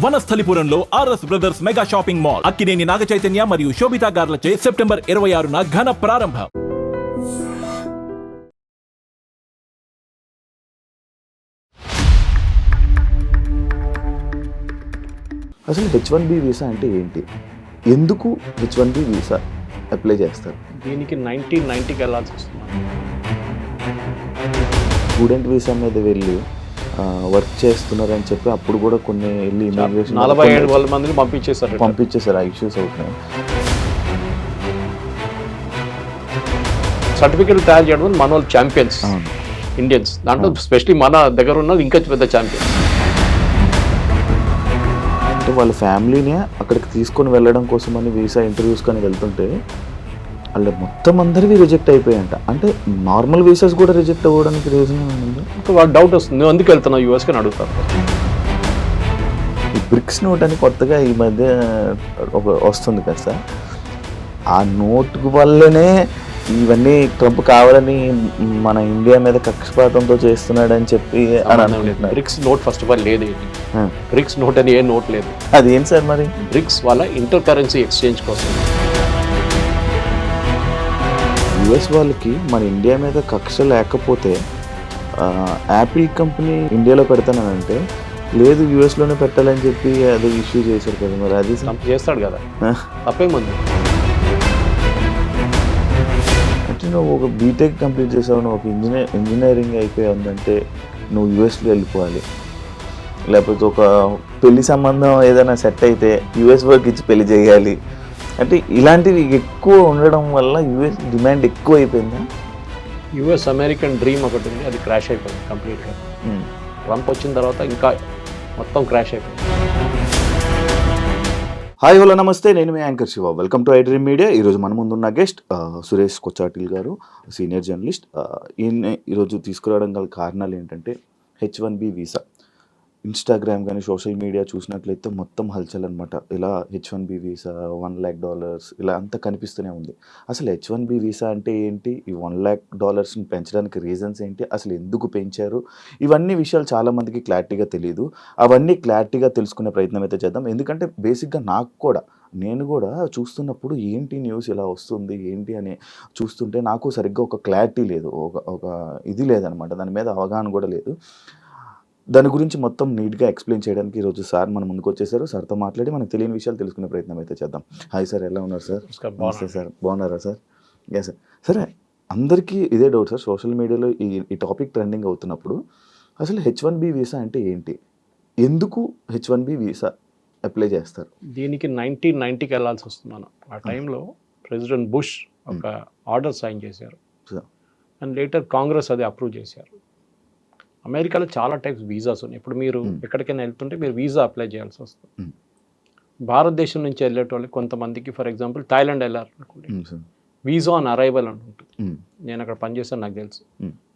వనస్థలిపురంలో RS Brothers mega shopping mall Akkineni Naga Chaitanya మరియు Sobhita గార్లచే September 26న ఘన ప్రారంభం. అసలు H1B వీసా అంటే ఏంటి? ఎందుకు H1B వీసా అప్లై చేస్తారు? దీనికి 1990కి వెళ్ళాల్సి వస్తుంది. స్టూడెంట్ వీసా మీద వెళ్ళి వర్క్ చేస్తున్నారని చెప్పి అప్పుడు కూడా కొన్ని వెళ్ళి ఇమిగ్రేషన్ 47 మందిని పంపించేశారు. ఆ ఇష్యూస్ అవుతున్నాయి. సర్టిఫికెట్లు తయారు చేయడం మన వాళ్ళు ఛాంపియన్స్ ఇండియన్స్, దాంట్లో స్పెషలీ మన దగ్గర ఉన్న ఇంకా పెద్ద ఛాంపియన్స్. అంటే వాళ్ళ ఫ్యామిలీని అక్కడికి తీసుకొని వెళ్ళడం కోసమని వీసా ఇంటర్వ్యూస్ కానీ వెళ్తుంటే వాళ్ళు మొత్తం అందరివి రిజెక్ట్ అయిపోయాయంట. అంటే నార్మల్ వీసాస్ కూడా రిజెక్ట్ అవ్వడానికి రీజన్ ఏమైంది? వాళ్ళ డౌట్ వస్తుంది, నువ్వు ఎందుకు వెళ్తున్నావు యూఎస్కి అని అడుగుతారు. ఈ బ్రిక్స్ నోట్ అని కొత్తగా ఈ మధ్య వస్తుంది కదా సార్, ఆ నోట్ వల్లనే ఇవన్నీ ట్రంప్ కావాలని మన ఇండియా మీద కక్షపాతంతో చేస్తున్నాడని చెప్పి అని అనుకుంటున్నారు. BRICS note first of all లేదు. బ్రిక్స్ నోట్ అని ఏ నోట్ లేదు. అది ఏంటి సార్ మరి? బ్రిక్స్ వాళ్ళ ఇంటర్ కరెన్సీ ఎక్స్చేంజ్ కోసం. యుఎస్ వాళ్ళకి మన ఇండియా మీద కక్ష లేకపోతే యాపిల్ కంపెనీ ఇండియాలో పెడతానంటే లేదు యూఎస్లోనే పెట్టాలని చెప్పి అది ఇష్యూ చేశారు కదా. మరి అది చేస్తాడు కదా, తప్పేముంది. అంటే నువ్వు ఒక బీటెక్ కంప్లీట్ చేసావు, నువ్వు ఒక ఇంజనీరింగ్ అయిపోయి ఉందంటే నువ్వు యూఎస్లో వెళ్ళిపోవాలి. లేకపోతే ఒక పెళ్లి సంబంధం ఏదైనా సెట్ అయితే యూఎస్ వర్క్ ఇచ్చి పెళ్లి చేయాలి. అంటే ఇలాంటివి ఎక్కువ ఉండడం వల్ల యూఎస్ డిమాండ్ ఎక్కువ అయిపోయిందా? యూఎస్ అమెరికన్ డ్రీమ్ ఒకటి ఉంది, అది క్రాష్ అయిపోయింది కంప్లీట్గా. ట్రంప్ వచ్చిన తర్వాత ఇంకా మొత్తం క్రాష్ అయిపోయింది. హాయ్ హలో నమస్తే, నేను మీ anchor Siva. Welcome to iDream Media. ఈరోజు మన ముందున్న గెస్ట్ సురేష్ కొచ్చాటిల్ గారు, సీనియర్ జర్నలిస్ట్. ఈరోజు తీసుకురావడం గల కారణాలు ఏంటంటే H1B వీసా. ఇన్స్టాగ్రామ్ కానీ సోషల్ మీడియా చూసినట్లయితే మొత్తం హల్చల్ అనమాట. ఇలా H1B వీసా $1 lakh ఇలా అంతా కనిపిస్తూనే ఉంది. అసలు H1B వీసా అంటే ఏంటి? ఈ $1 lakh పెంచడానికి రీజన్స్ ఏంటి? అసలు ఎందుకు పెంచారు? ఇవన్నీ విషయాలు చాలామందికి క్లారిటీగా తెలియదు. అవన్నీ క్లారిటీగా తెలుసుకునే ప్రయత్నం అయితే చేద్దాం. ఎందుకంటే బేసిక్గా నేను కూడా చూస్తున్నప్పుడు ఏంటి న్యూస్ ఇలా వస్తుంది ఏంటి అని చూస్తుంటే నాకు సరిగ్గా ఒక క్లారిటీ లేదు, ఒక ఇది లేదనమాట. దాని మీద అవగాహన కూడా లేదు. దాని గురించి మొత్తం నీట్గా ఎక్స్ప్లెయిన్ చేయడానికి ఈరోజు సార్ మన ముందుకు వచ్చేసారు. సార్తో మాట్లాడి మనకు తెలియని విషయాలు తెలుసుకునే ప్రయత్నం అయితే చేద్దాం. హాయ్ సార్, ఎలా ఉన్నారు సార్? నమస్తే సార్, బాగున్నారా సార్? Yes sir. సరే, అందరికీ ఇదే డౌట్ సార్. సోషల్ మీడియాలో ఈ టాపిక్ ట్రెండింగ్ అవుతున్నప్పుడు అసలు H1B వీసా అంటే ఏంటి? ఎందుకు H1B వీసా అప్లై చేస్తారు? దీనికి 1990కి వెళ్ళాల్సి వస్తున్నాను. ఆ టైంలో ప్రెసిడెంట్ బుష్ ఒక ఆర్డర్ సైన్ చేశారు అండ్ లేటర్ కాంగ్రెస్ అది అప్రూవ్ చేశారు. అమెరికాలో చాలా టైప్స్ వీసాస్ ఉన్నాయి. ఇప్పుడు మీరు ఎక్కడికైనా వెళ్తుంటే మీరు వీసా అప్లై చేయాల్సి వస్తుంది. భారతదేశం నుంచి వెళ్ళేటోళ్ళకి కొంతమందికి, ఫర్ ఎగ్జాంపుల్ థాయిలాండ్ వెళ్ళాలనుకోండి, వీసా ఆన్ అరైవల్ అని ఉంటుంది. నేను అక్కడ పనిచేస్తాను, నాకు తెలుసు.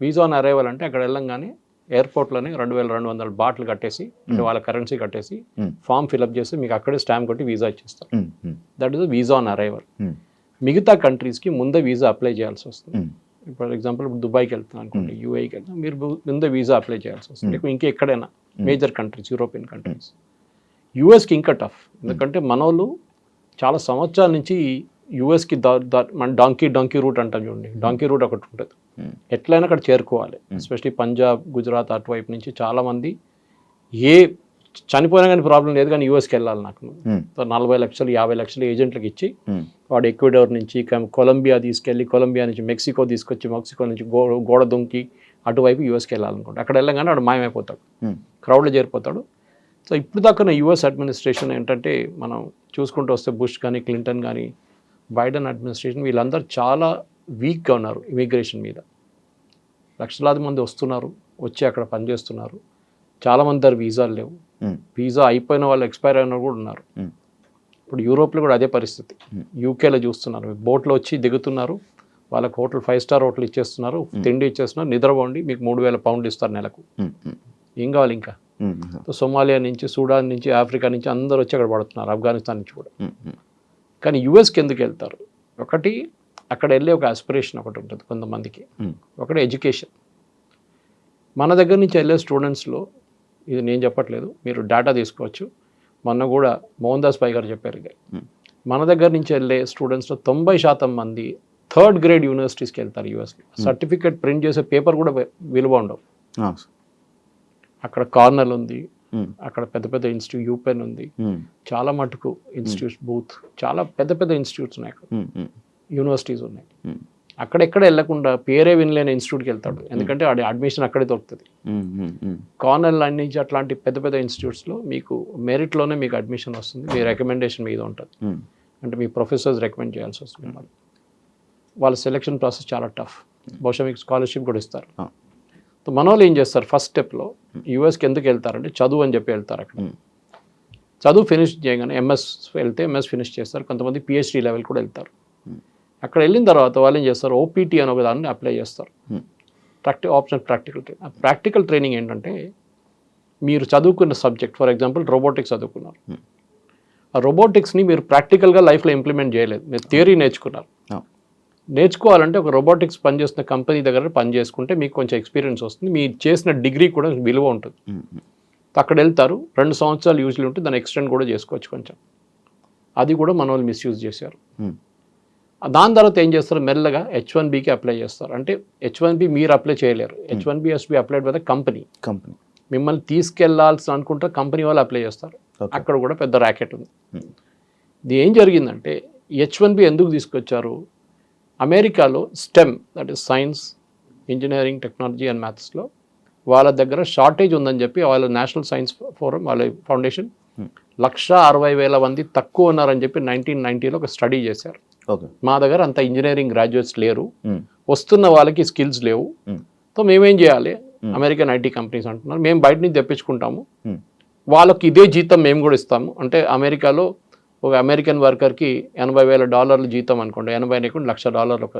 వీసా ఆన్ అరైవల్ అంటే అక్కడ వెళ్ళంగానే ఎయిర్పోర్ట్లోనే 2200 బాట్లు కట్టేసి, అంటే వాళ్ళ కరెన్సీ కట్టేసి ఫామ్ ఫిల్అప్ చేసి మీకు అక్కడే స్టాంప్ కొట్టి వీసా ఇచ్చేస్తారు. That is visa on arrival. మిగతా కంట్రీస్కి ముందే వీసా అప్లై చేయాల్సి వస్తుంది. ఫర్ ఎగ్జాంపుల్ ఇప్పుడు దుబాయ్కి వెళ్తున్నాను అనుకోండి, యూఏకి వెళ్తాం, మీరు ముందే వీసా అప్లై చేయాల్సి వస్తుంది. ఇంకా ఎక్కడైనా మేజర్ కంట్రీస్, యూరోపియన్ కంట్రీస్. యూఎస్కి ఇంకా టఫ్, ఎందుకంటే మనోళ్ళు చాలా సంవత్సరాల నుంచి యూఎస్కి మన డాంకీ రూట్ అంటాం చూడండి. డాంకీ రూట్ ఒకటి ఉంటుంది, ఎట్లయినా అక్కడ చేరుకోవాలి. ఎస్పెషలీ పంజాబ్, గుజరాత్ అటువైపు నుంచి చాలామంది చనిపోయినా కానీ ప్రాబ్లం లేదు, కానీ యూఎస్కి వెళ్ళాలి నాకు. 40 లక్షలు 50 లక్షలు ఏజెంట్లకు ఇచ్చి వాడు ఎక్వెడార్ నుంచి కొలంబియా తీసుకెళ్ళి, కొలంబియా నుంచి మెక్సికో తీసుకొచ్చి, మెక్సికో నుంచి గోడ దుంకి అటువైపు యూఎస్కి వెళ్ళాలనుకుంటే అక్కడ వెళ్ళగానే వాడు మాయమైపోతాడు, క్రౌడ్లో చేరిపోతాడు. సో ఇప్పుడు దాకా యూఎస్ అడ్మినిస్ట్రేషన్ ఏంటంటే, మనం చూసుకుంటూ వస్తే బుష్ కానీ, క్లింటన్ కానీ, బైడెన్ అడ్మినిస్ట్రేషన్, వీళ్ళందరూ చాలా వీక్గా ఉన్నారు ఇమిగ్రేషన్ మీద. లక్షలాది మంది వస్తున్నారు, వచ్చి అక్కడ పనిచేస్తున్నారు. చాలామంది దగ్గర వీసాలు లేవు. వీసా అయిపోయిన వాళ్ళు, ఎక్స్పైర్ అయిన కూడా ఉన్నారు. ఇప్పుడు యూరోప్లో కూడా అదే పరిస్థితి. యూకేలో చూస్తున్నారు, బోట్లో వచ్చి దిగుతున్నారు, వాళ్ళకి హోటల్ 5 స్టార్ హోటల్ ఇచ్చేస్తున్నారు, తిండి ఇచ్చేస్తున్నారు, నిద్రపోండి, మీకు 3000 పౌండ్లు ఇస్తారు నెలకు. ఏం కావాలి ఇంకా? సోమాలియా నుంచి, సూడాన్ నుంచి, ఆఫ్రికా నుంచి అందరూ వచ్చి అక్కడ పడుతున్నారు, ఆఫ్ఘనిస్తాన్ నుంచి కూడా. కానీ యూఎస్కి ఎందుకు వెళ్తారు? ఒకటి, అక్కడ వెళ్ళే ఒక ఆస్పిరేషన్ ఒకటి ఉంటుంది కొంతమందికి. ఒకటి ఎడ్యుకేషన్. మన దగ్గర నుంచి వెళ్ళే స్టూడెంట్స్లో, ఇది నేను చెప్పట్లేదు, మీరు డేటా తీసుకోవచ్చు, మొన్న కూడా మోహన్ దాస్ పై గారు చెప్పారు ఇక. మన దగ్గర నుంచి వెళ్ళే స్టూడెంట్స్లో 90% మంది 3rd గ్రేడ్ యూనివర్సిటీస్కి వెళ్తారు యూఎస్లో. సర్టిఫికేట్ ప్రింట్ చేసే పేపర్ కూడా విలువ ఉండవు. అక్కడ కార్నల్ ఉంది, అక్కడ పెద్ద పెద్ద ఇన్స్టిట్యూట్ యూపెన్ ఉంది, చాలా మటుకు ఇన్స్టిట్యూట్స్ బూత్, చాలా పెద్ద పెద్ద ఇన్స్టిట్యూట్స్ ఉన్నాయి అక్కడ, యూనివర్సిటీస్ ఉన్నాయి. అక్కడెక్కడ వెళ్ళకుండా పేరే వినలేని ఇన్స్టిట్యూట్కి వెళ్తాడు, ఎందుకంటే అది అడ్మిషన్ అక్కడే దొరుకుతుంది. కార్నల్ నుంచి అట్లాంటి పెద్ద పెద్ద ఇన్స్టిట్యూట్స్లో మీకు మెరిట్లోనే మీకు అడ్మిషన్ వస్తుంది, మీ రికమెండేషన్ మీద ఉంటుంది. అంటే మీ ప్రొఫెసర్స్ రికమెండ్ చేయాల్సి వస్తుంది. వాళ్ళ సెలెక్షన్ ప్రాసెస్ చాలా టఫ్. బహుశా మీకు స్కాలర్షిప్ కూడా ఇస్తారు. మన వాళ్ళు ఏం చేస్తారు, ఫస్ట్ స్టెప్లో యూఎస్కి ఎందుకు వెళ్తారంటే చదువు అని చెప్పి వెళ్తారు. అక్కడ చదువు ఫినిష్ చేయగానే ఎంఎస్ వెళ్తే ఎంఎస్ ఫినిష్ చేస్తారు, కొంతమంది పిహెచ్డి లెవెల్ కూడా వెళ్తారు. అక్కడ వెళ్ళిన తర్వాత వాళ్ళు ఏం చేస్తారు, ఓపీటీ అని ఒక దాన్ని అప్లై చేస్తారు, ఆప్షనల్ ప్రాక్టికల్ ట్రైనింగ్. ఆ ప్రాక్టికల్ ట్రైనింగ్ ఏంటంటే మీరు చదువుకున్న సబ్జెక్ట్, ఫర్ ఎగ్జాంపుల్ రోబోటిక్స్ చదువుకున్నారు, ఆ రోబోటిక్స్ని మీరు ప్రాక్టికల్గా లైఫ్లో ఇంప్లిమెంట్ చేయలేదు, మీరు థియరీ నేర్చుకున్నారు. నేర్చుకోవాలంటే ఒక రోబోటిక్స్ పనిచేస్తున్న కంపెనీ దగ్గర పని చేసుకుంటే మీకు కొంచెం ఎక్స్పీరియన్స్ వస్తుంది, మీరు చేసిన డిగ్రీ కూడా విలువ ఉంటుంది. అక్కడ వెళ్తారు, 2 సంవత్సరాలు యూజ్లీ ఉంటుంది, దాన్ని ఎక్స్టెండ్ కూడా చేసుకోవచ్చు కొంచెం. అది కూడా మన వాళ్ళు మిస్యూజ్ చేశారు. దాని తర్వాత ఏం చేస్తారు, మెల్లగా H1Bకి అప్లై చేస్తారు. అంటే H1B మీరు అప్లై చేయలేరు, H1B has to be applied by the company. మిమ్మల్ని తీసుకెళ్లాల్సి అనుకుంటే కంపెనీ వాళ్ళు అప్లై చేస్తారు. అక్కడ కూడా పెద్ద ర్యాకెట్ ఉంది. ఇది ఏం జరిగిందంటే H1B ఎందుకు తీసుకొచ్చారు, అమెరికాలో stem, that is science, engineering, technology and మ్యాథ్స్లో వాళ్ళ దగ్గర షార్టేజ్ ఉందని చెప్పి వాళ్ళ నేషనల్ సైన్స్ ఫోరం, వాళ్ళ ఫౌండేషన్ 160,000 మంది తక్కువ ఉన్నారని చెప్పి 1990లో ఒక స్టడీ చేశారు. మా దగ్గర అంత ఇంజనీరింగ్ గ్రాడ్యుయేట్స్ లేరు, వస్తున్న వాళ్ళకి స్కిల్స్ లేవు, సో మేమేం చేయాలి, అమెరికన్ ఐటీ కంపెనీస్ అంటున్నారు మేము బయట నుంచి తెప్పించుకుంటాము, వాళ్ళకి ఇదే జీతం మేము కూడా ఇస్తాము. అంటే అమెరికాలో ఒక అమెరికన్ వర్కర్కి $80,000 జీతం అనుకోండి, 80 $1,00,000 ఒక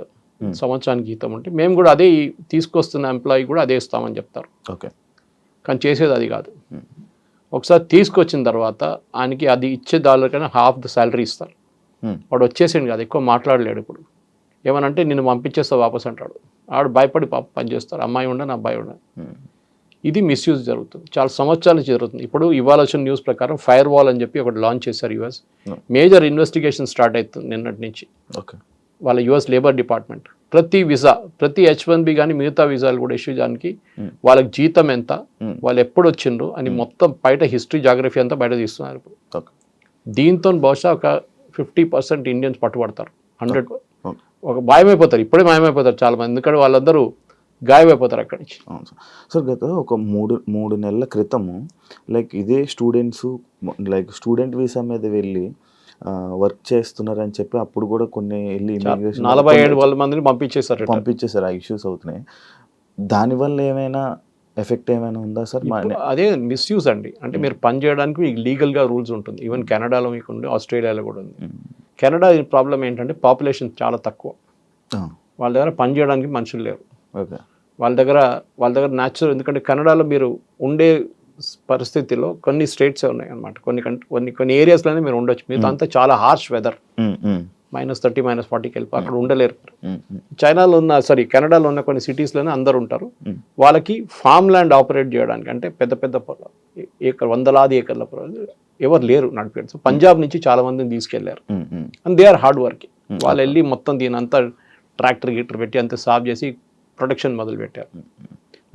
సంవత్సరానికి జీతం ఉంటే మేము కూడా అదే తీసుకొస్తున్న ఎంప్లాయీ కూడా అదే ఇస్తామని చెప్తారు. కానీ చేసేది అది కాదు. ఒకసారి తీసుకొచ్చిన తర్వాత ఆయనకి అది ఇచ్చే డాలర్ కన్నా ½ ద శాలరీ ఇస్తారు. వాడు వచ్చేసిండు కాదు, ఎక్కువ మాట్లాడలేడు. ఇప్పుడు ఏమనంటే నిన్ను పంపించేస్తా వాపస్ అంటాడు. ఆడు భయపడి పని చేస్తారు, అమ్మాయి ఉండని అబ్బాయి ఉండని. ఇది మిస్యూజ్ జరుగుతుంది, చాలా సంవత్సరాల నుంచి జరుగుతుంది. ఇప్పుడు ఇవాళ వచ్చిన న్యూస్ ప్రకారం ఫైర్ వాల్ అని చెప్పి ఒకటి లాంచ్ చేశారు యూఎస్. మేజర్ ఇన్వెస్టిగేషన్ స్టార్ట్ అవుతుంది నిన్నటి నుంచి. వాళ్ళ యూఎస్ లేబర్ డిపార్ట్మెంట్ ప్రతి వీసా, ప్రతి H1B కానీ మిగతా వీసాలు కూడా ఇష్యూ చేయడానికి వాళ్ళకి జీతం ఎంత, వాళ్ళు ఎప్పుడు వచ్చిండ్రు అని మొత్తం బయట హిస్టరీ, జాగ్రఫీ అంతా బయట తీస్తున్నారు ఇప్పుడు. దీంతో బహుశా ఒక 50% ఇండియన్స్ పట్టుబడతారు, 100 ఒక మాయమైపోతారు. ఇప్పుడే మాయమైపోతారు చాలా మంది, ఎందుకంటే వాళ్ళందరూ గాయమైపోతారు అక్కడి నుంచి. సార్ గత ఒక మూడు నెలల క్రితము లైక్ ఇదే స్టూడెంట్స్ లైక్ స్టూడెంట్ వీసా మీద వెళ్ళి వర్క్ చేస్తున్నారని చెప్పి అప్పుడు కూడా కొన్ని వెళ్ళి 47 మందిని పంపించేశారు. ఆ ఇష్యూస్ అవుతున్నాయి. దానివల్ల ఏమైనా ఎఫెక్ట్ ఏమైనా ఉందా సార్? అదే మిస్యూజ్ అండి. అంటే మీరు పని చేయడానికి మీకు లీగల్గా రూల్స్ ఉంటుంది. ఈవెన్ కెనడాలో మీకు ఉంది, ఆస్ట్రేలియాలో కూడా ఉంది. కెనడా ప్రాబ్లం ఏంటంటే పాపులేషన్ చాలా తక్కువ, వాళ్ళ దగ్గర పని చేయడానికి మనుషులు లేరు. వాళ్ళ దగ్గర న్యాచురల్, ఎందుకంటే కెనడాలో మీరు ఉండే పరిస్థితిలో కొన్ని స్టేట్సే ఉన్నాయి అనమాట, కొన్ని ఏరియాస్లోనే మీరు ఉండొచ్చు. మీతో అంతా చాలా హార్ష్ వెదర్, -30 -40కి వెళ్ళి అక్కడ ఉండలేరు. చైనాలో ఉన్న కెనడాలో ఉన్న కొన్ని సిటీస్లోనే అందరు ఉంటారు. వాళ్ళకి ఫామ్ ల్యాండ్ ఆపరేట్ చేయడానికి, అంటే పెద్ద పెద్ద వందలాది ఏకర్ల ఎవరు లేరు నడిపేది. సో పంజాబ్ నుంచి చాలా మందిని తీసుకెళ్లారు, and they are hard working. వాళ్ళు వెళ్ళి మొత్తం దీని అంతా ట్రాక్టర్ పెట్టి అంతా సాఫ్ చేసి ప్రొడక్షన్ మొదలు పెట్టారు.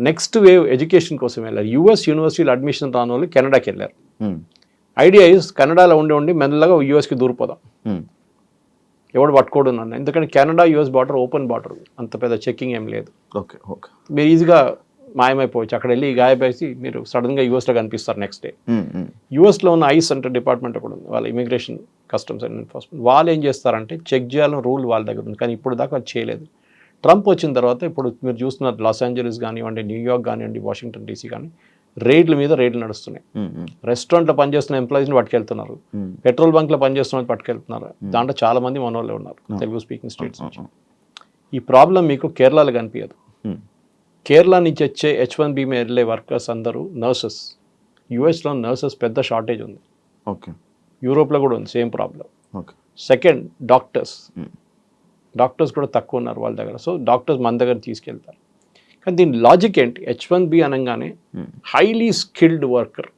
నెక్స్ట్ వేవ్ ఎడ్యుకేషన్ కోసం వెళ్ళారు. యూఎస్ యూనివర్సిటీలో అడ్మిషన్ రాని వాళ్ళు కెనడాకి వెళ్ళారు. ఐడియా ఇస్ కెనడాలో ఉండి మెల్లగా యూఎస్కి దూరిపోదాం, ఎవడు పట్టుకోడు నన్ను. ఎందుకంటే Canada US border open border, అంత పెద్ద చెక్కింగ్ ఏం లేదు. మీరు ఈజీగా మాయమైపోవచ్చు. అక్కడ వెళ్ళి గాయపేసి మీరు సడన్గా యూఎస్లో కనిపిస్తారు నెక్స్ట్ డే. యూఎస్లో ఉన్న ఐస్ అంటే డిపార్ట్మెంట్ కూడా ఉంది, వాళ్ళ ఇమిగ్రేషన్, కస్టమ్స్ అండ్ ఎన్ఫోర్స్మెంట్. వాళ్ళు ఏం చేస్తారంటే చెక్ చేయాలని రూల్ వాళ్ళ దగ్గర ఉంది, కానీ ఇప్పుడు దాకా అది చేయలేదు. ట్రంప్ వచ్చిన తర్వాత ఇప్పుడు మీరు చూస్తున్నారు లాస్ ఏంజలీస్ కానివ్వండి, న్యూయార్క్ కానివ్వండి, వాషింగ్టన్ DC కానీ రేట్ల మీద రేట్లు నడుస్తున్నాయి. రెస్టారెంట్లో పనిచేస్తున్న ఎంప్లాయీస్ని పట్టుకెళ్తున్నారు, పెట్రోల్ బంక్లో పనిచేస్తున్న పట్టుకెళ్తున్నారు. దాంట్లో చాలా మంది మన వాళ్ళే ఉన్నారు తెలుగు స్పీకింగ్ స్టేట్స్ నుంచి. ఈ ప్రాబ్లం మీకు కేరళలో కనిపించదు. కేరళ నుంచి వచ్చే H1B మీద వెళ్ళే వర్కర్స్ అందరూ నర్సెస్. యూఎస్లో నర్సెస్ పెద్ద షార్టేజ్ ఉంది, యూరోప్లో కూడా ఉంది సేమ్ ప్రాబ్లం. సెకండ్ డాక్టర్స్ కూడా తక్కువ ఉన్నారు వాళ్ళ దగ్గర. సో డాక్టర్స్ మన దగ్గర తీసుకెళ్తారు. కానీ దీని లాజిక్ ఏంటి, H1B అనగానే హైలీ స్కిల్డ్ వర్కర్.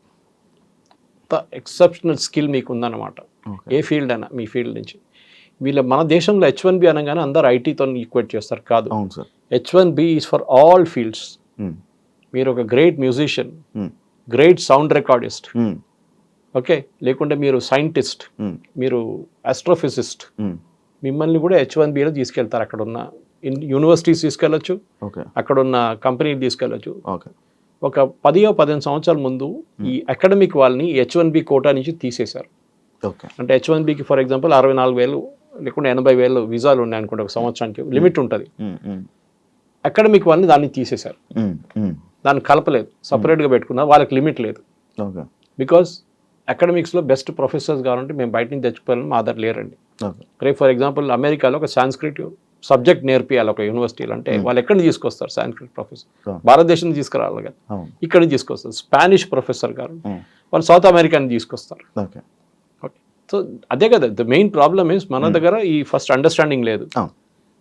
అంత ఎక్సెప్షనల్ స్కిల్ మీకు ఉందన్నమాట. ఓకే. ఏ ఫీల్డ్ అయినా మీ ఫీల్డ్ నుంచి. మన దేశంలో H1B అనగానే అందరూ ఐటీతో ఈక్వేట్ చేస్తారు. కాదు, అవును sir. H1B is for all fields. మీరు ఒక great musician, great sound recordist, okay, లేకుంటే మీరు సైంటిస్ట్, మీరు ఆస్ట్రోఫిజిస్ట్, మిమ్మల్ని కూడా H1Bలో తీసుకెళ్తారు. అక్కడ ఉన్న యూనివర్సిటీస్ తీసుకెళ్ళచ్చు, ఓకే, అక్కడ ఉన్న కంపెనీలు తీసుకెళ్ళచ్చు. ఓకే. ఒక 10-15 సంవత్సరాల ముందు ఈ అకాడమిక్ వాళ్ళని H1B కోటా నుంచి తీసేశారు. ఓకే. అంటే H1Bకి ఫర్ ఎగ్జాంపుల్ 64,000 లేకుంటే 80,000 వీసాలు ఉన్నాయి అనుకుంటే ఒక సంవత్సరానికి లిమిట్ ఉంటుంది. అకాడమిక్ వాళ్ళని దాన్ని తీసేశారు, దాన్ని కలపలేదు, సపరేట్గా పెట్టుకున్నారు. వాళ్ళకి లిమిట్ లేదు. ఓకే. బికాస్ అకాడమిక్స్లో బెస్ట్ ప్రొఫెసర్స్ కావాలంటే మేము బయట నుంచి తెచ్చుకోవాలని మా దగ్గర లేరండి. ఓకే. రేపు ఫర్ ఎగ్జాంపుల్ అమెరికాలో ఒక సాంస్క్రిట్ సబ్జెక్ట్ నేర్పియాలి ఒక యూనివర్సిటీలో అంటే వాళ్ళు ఎక్కడి నుంచి తీసుకొస్తారు సాంస్క్రిట్ ప్రొఫెసర్? భారతదేశం నుంచి తీసుకురావాలి కదా, ఇక్కడి నుంచి తీసుకొస్తారు. స్పానిష్ ప్రొఫెసర్ గారు వాళ్ళు సౌత్ అమెరికా నుంచి తీసుకొస్తారు. ఓకే. ఓకే, సో అదే కదా ద మెయిన్ ప్రాబ్లమ్ ఇస్ మన దగ్గర ఈ ఫస్ట్ అండర్స్టాండింగ్ లేదు.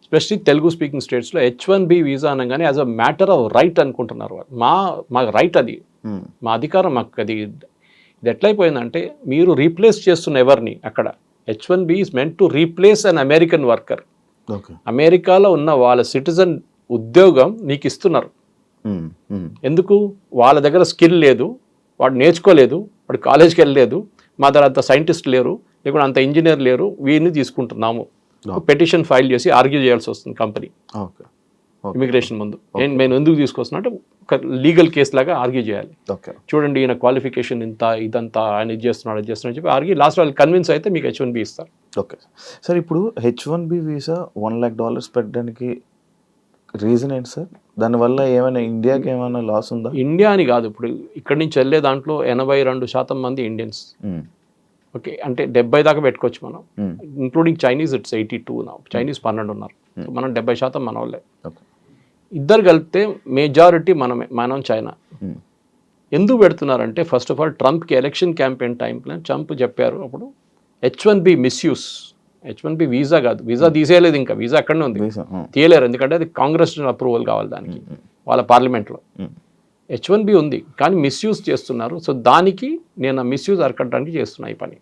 ఎస్పెషలీ తెలుగు స్పీకింగ్ స్టేట్స్లో H1B వీసా అనగానే as a matter of right అనుకుంటున్నారు వాళ్ళు. మా రైట్ అది, మా అధికారం, మాకు అది. ఇది ఎట్లయిపోయిందంటే మీరు రీప్లేస్ చేస్తున్న ఎవరిని అక్కడ. H1B is meant to replace an American worker. అమెరికాలో ఉన్న వాళ్ళ సిటిజన్ ఉద్యోగం నీకు ఇస్తున్నారు. ఎందుకు? వాళ్ళ దగ్గర స్కిల్ లేదు, వాడు నేర్చుకోలేదు, వాడు కాలేజ్కి వెళ్ళలేదు, మా దగ్గర అంత సైంటిస్ట్ లేరు, లేకుంటే అంత ఇంజనీర్ లేరు, వీరిని తీసుకుంటున్నాము. పెటిషన్ ఫైల్ చేసి ఆర్గ్యూ చేయాల్సి వస్తుంది కంపెనీ ఇమిగ్రేషన్ ముందు. నేను ఎందుకు తీసుకొస్తున్నా అంటే ఒక లీగల్ కేసు లాగా ఆర్గ్యూ చేయాలి. చూడండి ఈయన క్వాలిఫికేషన్ ఇంత, ఇదంతా, ఆయన ఇది చేస్తున్నాడు, అది చేస్తున్నాడు చెప్పి ఆర్గ్యూ. లాస్ట్ వాళ్ళు కన్విన్స్ అయితే మీకు H1B ఇస్తారు. Okay sir. ఇప్పుడు H1B వీసా $1 lakh పెట్టడానికి రీజన్ ఏంటి సార్? దానివల్ల ఏమైనా ఇండియాకి ఏమైనా లాస్ ఉందా? ఇండియా అని కాదు, ఇప్పుడు ఇక్కడి నుంచి వెళ్ళే దాంట్లో 82% మంది ఇండియన్స్. ఓకే, అంటే 70 దాకా పెట్టుకోవచ్చు మనం, ఇంక్లూడింగ్ చైనీస్ ఇట్స్ 82 నా. చైనీస్ 12 ఉన్నారు, మనం 70% మన వాళ్ళే. ఇద్దరు కలిపితే మెజారిటీ మనం చైనా. ఎందుకు పెడుతున్నారంటే ఫస్ట్ ఆఫ్ ఆల్ ట్రంప్కి ఎలక్షన్ క్యాంపెయిన్ టైంలో ట్రంప్ చెప్పారు అప్పుడు H1B మిస్యూస్. H1B వీసా కాదు, వీసా తీసేయలేదు, ఇంకా వీసా అక్కడనే ఉంది, తీయలేరు, ఎందుకంటే అది కాంగ్రెస్ అప్రూవల్ కావాలి దానికి, వాళ్ళ పార్లమెంట్లో. H1B ఉంది కానీ మిస్యూజ్ చేస్తున్నారు. సో దానికి నేను మిస్యూజ్ అరకట్టడానికి చేస్తున్నా ఈ పని.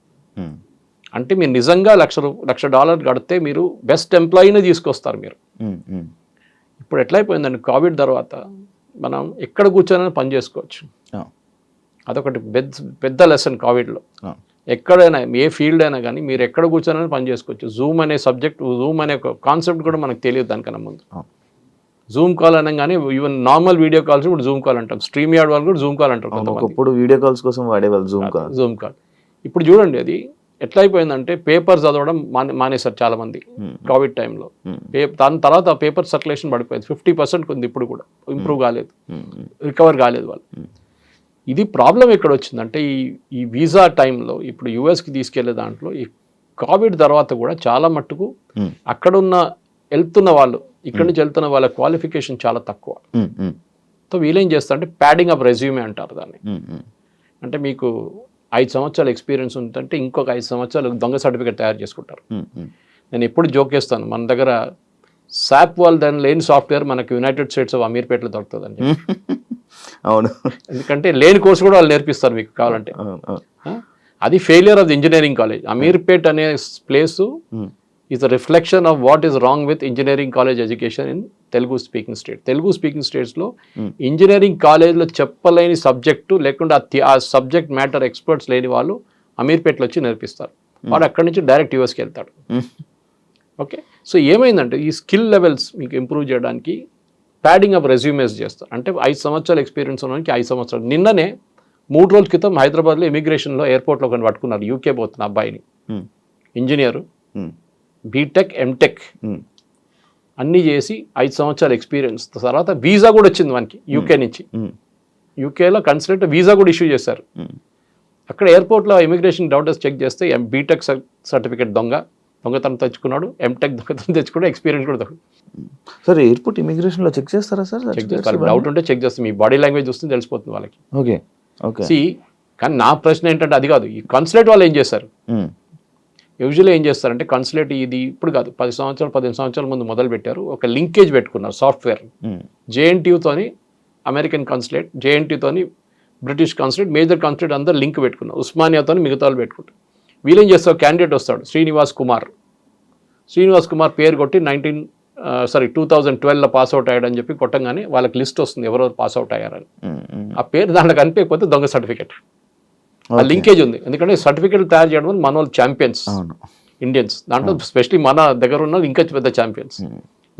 అంటే మీరు నిజంగా $1,00,000 కడితే మీరు బెస్ట్ ఎంప్లాయీనే తీసుకొస్తారు మీరు. ఇప్పుడు ఎట్లయిపోయిందండి, కోవిడ్ తర్వాత మనం ఎక్కడ కూర్చొని పని చేసుకోవచ్చు. అదొకటి పెద్ద లెసన్ కోవిడ్లో. ఎక్కడైనా ఏ ఫీల్డ్ అయినా కానీ మీరు ఎక్కడ కూర్చొని పని చేసుకోవచ్చు. జూమ్ అనే సబ్జెక్ట్, జూమ్ అనే కాన్సెప్ట్ కూడా మనకు తెలియదు దానికన్నా ముందు. జూమ్ కాల్ అనగానే ఈవెన్ నార్మల్ వీడియో కాల్స్ కూడా జూమ్ కాల్ అంటాం. స్ట్రీమ్ యార్డ్ వాళ్ళు కూడా జూమ్ కాల్ అంటారు. ఒకప్పుడు వీడియో కాల్స్ కోసం వాడేవాళ్ళు జూమ్ కాల్. ఇప్పుడు చూడండి అది ఎట్లయిపోయిందంటే పేపర్ చదవడం మానేశారు చాలా మంది కోవిడ్ టైంలో. దాని తర్వాత పేపర్ సర్క్యులేషన్ పడిపోయింది, 50% ఉంది. ఇప్పుడు కూడా ఇంప్రూవ్ కాలేదు, రికవర్ కాలేదు వాళ్ళు. ఇది ప్రాబ్లం ఎక్కడ వచ్చిందంటే ఈ వీసా టైంలో ఇప్పుడు యూఎస్కి తీసుకెళ్లే దాంట్లో ఈ కోవిడ్ తర్వాత కూడా చాలా మట్టుకు అక్కడున్న వెళ్తున్న వాళ్ళు, ఇక్కడి నుంచి వెళ్తున్న వాళ్ళ క్వాలిఫికేషన్ చాలా తక్కువ. సో వీళ్ళేం చేస్తారంటే ప్యాడింగ్ అప్ రెజ్యూమే అంటారు దాన్ని. అంటే మీకు 5 సంవత్సరాల ఎక్స్పీరియన్స్ ఉందంటే ఇంకొక 5 సంవత్సరాలు దొంగ సర్టిఫికేట్ తయారు చేసుకుంటారు. నేను ఎప్పుడు జోక్ చేస్తాను, మన దగ్గర సాప్ వాళ్ళు దాని లేని సాఫ్ట్వేర్ మనకు యునైటెడ్ స్టేట్స్ ఆఫ్ అమీర్పేటలో దొరుకుతుందండి. అవును, ఎందుకంటే లేని కోర్సు కూడా వాళ్ళు నేర్పిస్తారు మీకు కావాలంటే. అది failure of the engineering college. Ameerpet అనే place is a reflection of what is wrong with engineering college education in Telugu speaking state. Telugu speaking స్టేట్స్లో ఇంజనీరింగ్ కాలేజ్లో చెప్పలేని సబ్జెక్టు లేకుండా ఆ సబ్జెక్ట్ మ్యాటర్ ఎక్స్పర్ట్స్ లేని వాళ్ళు అమీర్పేటలో వచ్చి నేర్పిస్తారు. వాడు అక్కడి నుంచి డైరెక్ట్ యూఎస్కి వెళ్తాడు. ఓకే, సో ఏమైందంటే ఈ స్కిల్ లెవెల్స్ మీకు ఇంప్రూవ్ చేయడానికి ప్యాడింగ్ అప్ రెజ్యూమేస్ చేస్తారు. అంటే 5 సంవత్సరాల ఎక్స్పీరియన్స్ ఉన్నవానికి 5 సంవత్సరాలు. నిన్ననే 3 రోజుల క్రితం హైదరాబాద్లో ఇమిగ్రేషన్లో ఎయిర్పోర్ట్లో ఒకరిని పట్టుకున్నారు. యూకే పోతున్న అబ్బాయిని, ఇంజనీరు, బీటెక్ ఎంటెక్ అన్నీ చేసి 5 సంవత్సరాల ఎక్స్పీరియన్స్ తర్వాత వీసా కూడా వచ్చింది మనకి యూకే నుంచి. యూకేలో కన్సల్ట్ వీసా కూడా ఇష్యూ చేశారు. అక్కడ ఎయిర్పోర్ట్లో ఇమిగ్రేషన్ డాక్టర్స్ చెక్ చేస్తే బీటెక్ సర్టిఫికేట్ దొంగతనం తెచ్చుకున్నాడు, ఎంటెక్ దొంగతనం తెచ్చుకున్నాడు, ఎక్స్పీరియన్స్ కూడా సార్ ఎయిర్పోర్ట్ ఇమిగ్రేషన్లో చెక్ చేస్తారా సార్? చెక్ చేస్తారు, డౌట్ ఉంటే చెక్ చేస్తాం. మీ బాడీ లాంగ్వేజ్ వస్తుంది తెలిసిపోతుంది వాళ్ళకి. Okay okay. కానీ నా ప్రశ్న ఏంటంటే అది కాదు, ఈ కన్సులేట్ వాళ్ళు ఏం చేస్తారు? యూజువల్లీ ఏం చేస్తారంటే కన్సులేట్ ఇది ఇప్పుడు కాదు, 15 సంవత్సరాల ముందు మొదలు పెట్టారు. ఒక లింకేజ్ పెట్టుకున్నారు సాఫ్ట్వేర్. JNTUతోని అమెరికన్ కన్సులేట్, JNTUతోని బ్రిటిష్ కాన్సులేట్, మేజర్ కాన్సులేట్ అందరూ లింక్ పెట్టుకున్నారు. ఉస్మానియాతో మిగతా వాళ్ళు పెట్టుకుంటారు. వీళ్ళేం చేస్తారు, క్యాండిడేట్ వస్తాడు శ్రీనివాస్ కుమార్ పేరు కొట్టి 2012లో పాస్అవుట్ అయ్యాడని చెప్పి కొట్టంగానే వాళ్ళకి లిస్ట్ వస్తుంది ఎవరెవరు పాస్అవుట్ అయ్యారని. ఆ పేరు దాంట్లో కనిపించకపోతే దొంగ సర్టిఫికేట్. ఆ లింకేజ్ ఉంది, ఎందుకంటే సర్టిఫికేట్లు తయారు చేయడం వల్ల మన వాళ్ళు ఛాంపియన్స్ ఇండియన్స్. దాంట్లో స్పెషలీ మన దగ్గర ఉన్న ఇంకా పెద్ద ఛాంపియన్స్.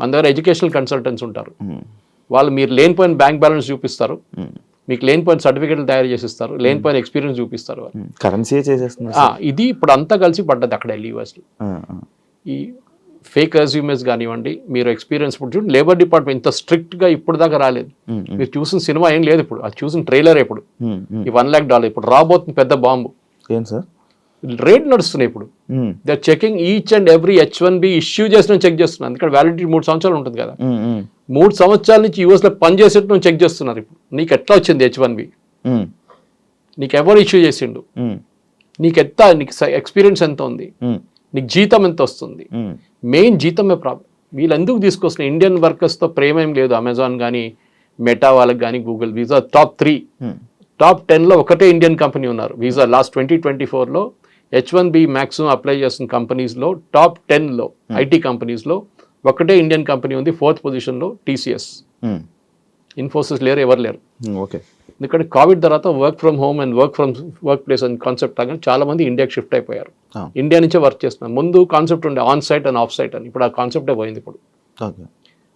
మన దగ్గర ఎడ్యుకేషనల్ కన్సల్టెంట్స్ ఉంటారు, వాళ్ళు మీరు లేనిపోయిన బ్యాంక్ బ్యాలెన్స్ చూపిస్తారు, మీకు లేనిపోయిన సర్టిఫికేట్లు తయారు చేసిస్తారు, లేనిపోయిన ఎక్స్పీరియన్స్ చూపిస్తారు. కరెన్సీ చేసేస్తున్నారు. ఇది ఇప్పుడు అంతా కలిసి పడ్డది అక్కడ యూఎస్లో. ఈ ఫేక్ రెజ్యూమెస్ కానివ్వండి, మీరు ఎక్స్పీరియన్స్ ఇప్పుడు చూడండి, లేబర్ డిపార్ట్మెంట్ ఇంత స్ట్రిక్ట్గా ఇప్పుడు దాకా రాలేదు. మీరు చూసిన సినిమా ఏం లేదు ఇప్పుడు, అది చూసిన ట్రైలర్ ఇప్పుడు ఈ $1 lakh ఇప్పుడు రాబోతుంది పెద్ద బాంబు. ఏం సార్ రేట్ నడుస్తున్నాయి ఇప్పుడు. They are checking each and every H1B issue చేసిన చెక్ చేస్తున్నారు. ఎందుకంటే వ్యాలిడిటీ 3 సంవత్సరాలు ఉంటుంది కదా, 3 సంవత్సరాల నుంచి యూఎస్లో పనిచేసేట్టు చెక్ చేస్తున్నారు. ఇప్పుడు నీకు ఎట్లా వచ్చింది H1B, నీకు ఎవరు ఇష్యూ చేసిండు, నీకు ఎక్స్పీరియన్స్ ఎంత ఉంది, నీకు జీతం ఎంత వస్తుంది. మెయిన్ జీతమే ప్రాబ్లం. వీళ్ళు ఎందుకు తీసుకొస్తున్నారు, ఇండియన్ వర్కర్స్తో ప్రేమ ఏం లేదు. అమెజాన్ కానీ, మెటా వాళ్ళకి కానీ, గూగుల్, వీసా టాప్ 3, టాప్ 10లో ఒకటే ఇండియన్ కంపెనీ ఉన్నారు. వీసా లాస్ట్ 2024లో H1B మ్యాక్సిమం అప్లై చేస్తున్న కంపెనీస్లో టాప్ 10లో ఐటీ కంపెనీస్లో ఒకటే ఇండియన్ కంపెనీ ఉంది. 4th పొజిషన్లో TCS. ఇన్ఫోసిస్ లేరు, ఎవరు లేరు. ఓకే. ఎందుకంటే కోవిడ్ తర్వాత work from home and work place అని కాన్సెప్ట్ రాగానే చాలా మంది ఇండియాకి షిఫ్ట్ అయిపోయారు. ఇండియా నుంచే వర్క్ చేస్తున్నారు. ముందు కాన్సెప్ట్ ఉండే on site and off site అని, ఇప్పుడు ఆ కాన్సెప్టే పోయింది. ఇప్పుడు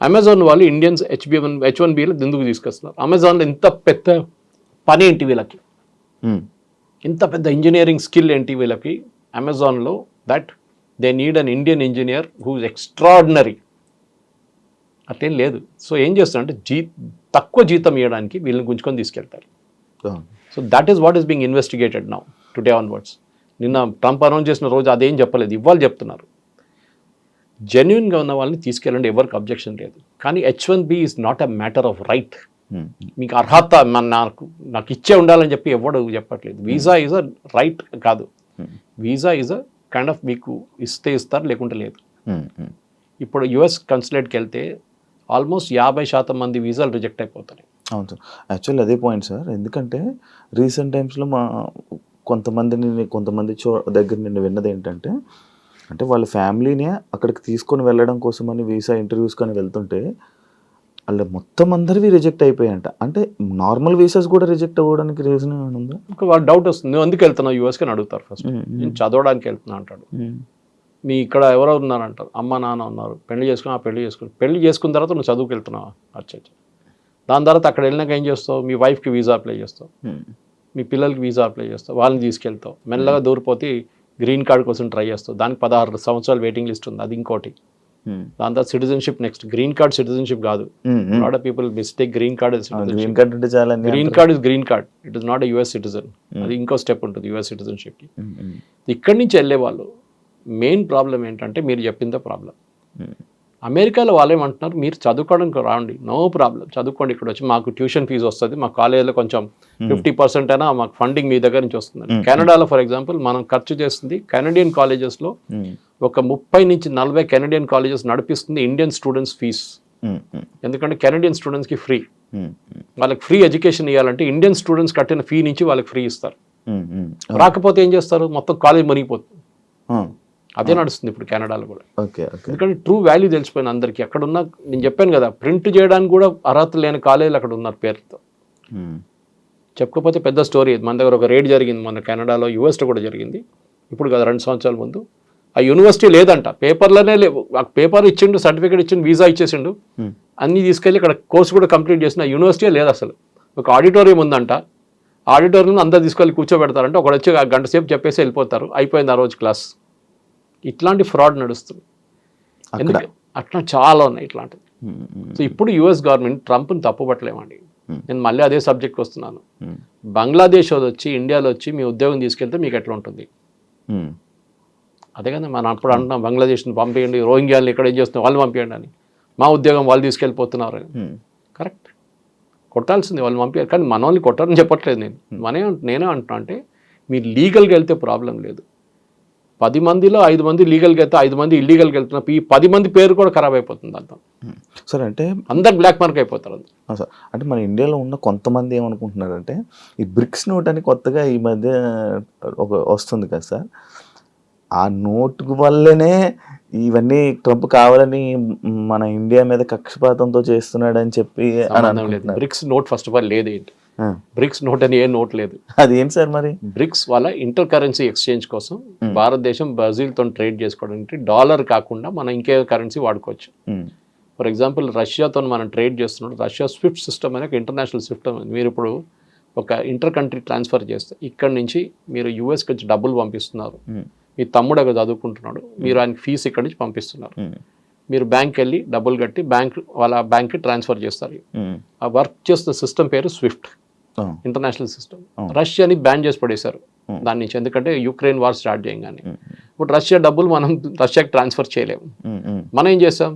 అమెజాన్ వాళ్ళు ఇండియన్స్ H1Bలో ఎందుకు తీసుకొస్తున్నారు? అమెజాన్లో ఇంత పెద్ద పని ఏంటి వీళ్ళకి, ఇంత పెద్ద ఇంజనీరింగ్ స్కిల్ ఏంటి వీళ్ళకి అమెజాన్లో, that they need an Indian engineer who is extraordinary. అట్లేం లేదు. సో ఏం చేస్తారంటే తక్కువ జీతం ఇవ్వడానికి వీళ్ళని గుంజుకొని తీసుకెళ్తారు. So that is what is being investigated now today onwards. నిన్న ట్రంప్ అనౌన్స్ చేసిన రోజు అదేం చెప్పలేదు, ఇవాళ చెప్తున్నారు. జెన్యున్గా ఉన్న వాళ్ళని తీసుకెళ్ళండి, ఎవరికి అబ్జెక్షన్ లేదు. కానీ H1B is not a matter of right. మీకు అర్హత నాకు ఇచ్చే ఉండాలని చెప్పి ఎవడు చెప్పట్లేదు. వీసా ఈజ్ అ రైట్ కాదు, visa is a kind of మీకు ఇస్తే ఇస్తారు, లేకుంటే లేదు. ఇప్పుడు US కన్సులేట్కి వెళ్తే ఆల్మోస్ట్ 50% మంది వీసాలు రిజెక్ట్ అయిపోతాయి. అవును సార్, యాక్చువల్లీ అదే పాయింట్ సార్. ఎందుకంటే రీసెంట్ టైమ్స్లో కొంతమంది దగ్గర నేను విన్నది ఏంటంటే, అంటే వాళ్ళ ఫ్యామిలీనే అక్కడికి తీసుకొని వెళ్ళడం కోసమని వీసా ఇంటర్వ్యూస్ కానీ వెళ్తుంటే వాళ్ళ మొత్తం అందరివి రిజెక్ట్ అయిపోయాయంట. అంటే నార్మల్ వీసాస్ కూడా రిజెక్ట్ అవ్వడానికి రీజన్ ఏమైనా ఉందా? వాళ్ళ డౌట్ వస్తుంది, నువ్వు ఎందుకు వెళ్తున్నావు యూఎస్కి అని అడుగుతారు. ఫస్ట్ నేను చదవడానికి వెళ్తున్నా అంటాడు. మీ ఇక్కడ ఎవరో ఉన్నారంటారు, అమ్మ నాన్న ఉన్నారు, పెళ్లి చేసుకున్న తర్వాత నువ్వు చదువుకు వెళ్తున్నావా? అచ్చా. దాని తర్వాత అక్కడ వెళ్ళినాక ఏం చేస్తావు, మీ వైఫ్కి వీసా అప్లై చేస్తావు, మీ పిల్లలకి వీసా అప్లై చేస్తావు, వాళ్ళని తీసుకెళ్తావు, మెల్లగా దూరిపోతే గ్రీన్ కార్డ్ కోసం ట్రై చేస్తావు. దానికి 16 సంవత్సరాలు వెయిటింగ్ లిస్ట్ ఉంది, అది ఇంకోటి. దాని తర్వాత citizenship next. Green card citizenship కాదు. Lot of people mistake green card is green card is green card, it is not a US citizen. అది ఇంకో స్టెప్ ఉంటుంది US సిటిజన్షిప్కి. ఇక్కడి నుంచి వెళ్ళే వాళ్ళు మెయిన్ ప్రాబ్లం ఏంటంటే, మీరు చెప్పిందే ప్రాబ్లం. అమెరికాలో వాళ్ళు ఏమంటున్నారు, మీరు చదువుకోవడానికి రాండి, నో ప్రాబ్లం, చదువుకోండి, ఇక్కడ వచ్చి మాకు ట్యూషన్ ఫీజు వస్తుంది, మా కాలేజీలో కొంచెం 50% అయినా మాకు ఫండింగ్ మీ దగ్గర నుంచి వస్తుంది. కెనడాలో ఫర్ ఎగ్జాంపుల్ మనం ఖర్చు చేస్తుంది, కెనడియన్ కాలేజెస్లో ఒక 30 నుంచి 40 కెనడియన్ కాలేజెస్ నడిపిస్తుంది ఇండియన్ స్టూడెంట్స్ ఫీజ్. ఎందుకంటే కెనడియన్ స్టూడెంట్స్కి ఫ్రీ, వాళ్ళకి ఫ్రీ ఎడ్యుకేషన్ ఇవ్వాలంటే ఇండియన్ స్టూడెంట్స్ కట్టిన ఫీ నుంచి వాళ్ళకి ఫ్రీ ఇస్తారు. రాకపోతే ఏం చేస్తారు, మొత్తం కాలేజ్ మునిగిపోతుంది. అదే నడుస్తుంది ఇప్పుడు కెనడాలో కూడా. ఎందుకంటే ట్రూ వాల్యూ తెలిసిపోయింది అందరికీ. అక్కడ ఉన్న, నేను చెప్పాను కదా, ప్రింట్ చేయడానికి కూడా అర్హత లేని కాలేజీలు అక్కడ ఉన్నారు పేరుతో. చెప్పకపోతే పెద్ద స్టోరీ. మన దగ్గర ఒక రేడ్ జరిగింది మన కెనడాలో, యూఎస్లో కూడా జరిగింది. ఇప్పుడు కదా 2 సంవత్సరాల ముందు. ఆ యూనివర్సిటీ లేదంట, పేపర్లోనే లేవు. ఆ పేపర్ ఇచ్చిండు, సర్టిఫికేట్ ఇచ్చిండు, వీసా ఇచ్చేసిండు, అన్నీ తీసుకెళ్ళి ఇక్కడ కోర్సు కూడా కంప్లీట్ చేసిన యూనివర్సిటీ లేదు అసలు. ఒక ఆడిటోరియం ఉందంట, ఆడిటోరియం అందరు తీసుకెళ్ళి కూర్చోబెడతారంటే ఒకడు వచ్చి 1 గంట సేపు చెప్పేసి వెళ్ళిపోతారు, అయిపోయింది ఆ రోజు క్లాస్. ఇట్లాంటి ఫ్రాడ్ నడుస్తుంది. ఎందుకంటే అట్లా చాలా ఉన్నాయి ఇట్లాంటివి. సో ఇప్పుడు US గవర్నమెంట్ ట్రంప్ని తప్పుపట్టలేమండి. నేను మళ్ళీ అదే సబ్జెక్ట్కి వస్తున్నాను. బంగ్లాదేశ్ వచ్చి ఇండియాలో వచ్చి మీ ఉద్యోగం తీసుకెళ్తే మీకు ఎట్లా ఉంటుంది? అదే కదా మనం అప్పుడు అంటున్నాం, బంగ్లాదేశ్ని పంపించండి, రోహింగ్యాలను ఇక్కడ ఏం చేస్తున్నాం వాళ్ళు పంపించండి అని. మా ఉద్యోగం వాళ్ళు తీసుకెళ్ళిపోతున్నారు అని. కరెక్ట్, కొట్టాల్సింది వాళ్ళు పంపించారు. కానీ మన వాళ్ళని కొట్టారని చెప్పట్లేదు నేను. నేనే అంటున్నా, అంటే మీరు లీగల్గా వెళ్తే ప్రాబ్లం లేదు. 10 మందిలో 5 మంది లీగల్గా వెళ్తే 5 మంది ఇల్లీగల్గా వెళ్తున్నారు. ఈ 10 మంది పేరు కూడా ఖరాబ్ అయిపోతుంది అంతా. సార్ అంటే అందరు బ్లాక్ మార్క్ అయిపోతారు. సార్ అంటే మన ఇండియాలో ఉన్న కొంతమంది ఏమనుకుంటున్నారంటే ఈ బ్రిక్స్ నోట్ అని కొత్తగా ఈ మధ్య వస్తుంది కదా సార్, ఆ నోటు వల్లనే ఇవన్నీ ట్రంప్ కావాలని మన ఇండియా మీద కక్షపాతంతో చేస్తున్నాడని చెప్పి BRICS note first of all లేదు. ఏంటి బ్రిక్స్ నోట్ అని ఏ నోట్ లేదు. అది ఏంటి సార్ మరి? బ్రిక్స్ వాళ్ళ ఇంటర్ కరెన్సీ ఎక్స్చేంజ్ కోసం భారతదేశం బ్రెజిల్తో ట్రేడ్ చేసుకోవడానికి డాలర్ కాకుండా మనం ఇంకే కరెన్సీ వాడుకోవచ్చు. ఫర్ ఎగ్జాంపుల్ రష్యాతో మనం ట్రేడ్ చేస్తున్నప్పుడు రష్యా స్విఫ్ట్ సిస్టమ్ అనే ఒక ఇంటర్నేషనల్ సిస్టమ్. మీరు ఇప్పుడు ఒక ఇంటర్ కంట్రీ ట్రాన్స్ఫర్ చేస్తే ఇక్కడ నుంచి మీరు యూఎస్కి వచ్చి డబ్బులు పంపిస్తున్నారు, మీ తమ్ముడు అక్కడ చదువుకుంటున్నాడు, మీరు ఆయనకి ఫీజు ఇక్కడి నుంచి పంపిస్తున్నారు, మీరు బ్యాంక్కి వెళ్ళి డబ్బులు కట్టి వాళ్ళ బ్యాంక్కి ట్రాన్స్ఫర్ చేస్తారు. ఆ వర్క్ చేస్తున్న సిస్టమ్ పేరు స్విఫ్ట్ ఇంటర్నేషనల్ సిస్టమ్. రష్యాని బ్యాన్ చేసి పడేశారు దాని నుంచి, ఎందుకంటే యుక్రెయిన్ వార్ స్టార్ట్ చేయగానే. ఇప్పుడు రష్యా డబ్బులు మనం రష్యాకి ట్రాన్స్ఫర్ చేయలేము. మనం ఏం చేస్తాం,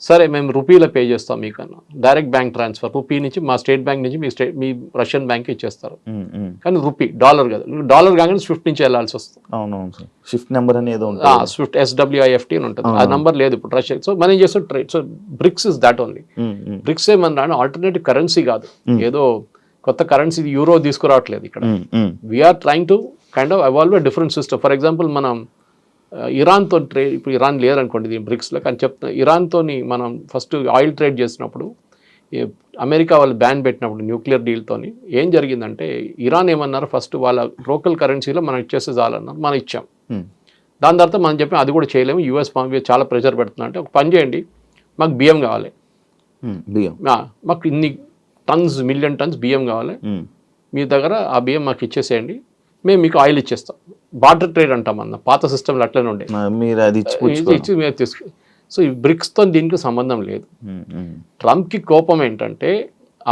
సరే మేము రూపీలో పే చేస్తాం మీకన్నా, డైరెక్ట్ బ్యాంక్ ట్రాన్స్ఫర్ రూపీ నుంచి మా స్టేట్ బ్యాంక్ నుంచి మీ రష్యన్ బ్యాంక్కి ఇచ్చేస్తారు. కానీ రూపీ డాలర్ కదా, డాలర్ కాగానే స్విఫ్ట్ నుంచి వెళ్ళాల్సి వస్తుంది. అవునవును సార్, స్విఫ్ట్ నెంబర్ అనేది ఉంటుంది, స్విఫ్ట్ SWIFT అని ఉంటుంది, ఆ నెంబర్ లేదు ఇప్పుడు రష్యా. సో మనం ఏం చేస్తాం trade. So BRICS is that only. BRICS ఏమన్నా ఆల్టర్నేటివ్ కరెన్సీ కాదు, ఏదో కొత్త కరెన్సీ యూరో తీసుకురావట్లేదు ఇక్కడ. We're trying to kind of evolve a different system. For example మనం ఇరాన్తో ట్రేడ్, ఇప్పుడు ఇరాన్ లేదనుకోండి ఇది బ్రిక్స్లో, కానీ చెప్తున్నా ఇరాన్తో మనం ఫస్ట్ ఆయిల్ ట్రేడ్ చేసినప్పుడు అమెరికా వాళ్ళు బ్యాన్ పెట్టినప్పుడు న్యూక్లియర్ డీల్తో ఏం జరిగిందంటే ఇరాన్ ఏమన్నారు, ఫస్ట్ వాళ్ళ లోకల్ కరెన్సీలో మనం ఇచ్చేస్తే చాలన్నారు, మనం ఇచ్చాం. దాని తర్వాత మనం చెప్పాం అది కూడా చేయలేము, యూఎస్ చాలా ప్రెషర్ పెడుతున్నా అంటే ఒక పని చేయండి, మాకు బియ్యం కావాలి, మాకు ఇన్ని టన్స్ మిలియన్ టన్స్ బియ్యం కావాలి, మీ దగ్గర ఆ బియ్యం మాకు ఇచ్చేసేయండి, మేము మీకు ఆయిల్ ఇచ్చేస్తాం. బార్టర్ ట్రేడ్ అంటాం అన్న పాత సిస్టమ్లో అట్లనే ఉండే, మీరు అది ఇచ్చి మీరు తీసుకు. సో ఈ బ్రిక్స్తో దీనికి సంబంధం లేదు. ట్రంప్కి కోపం ఏంటంటే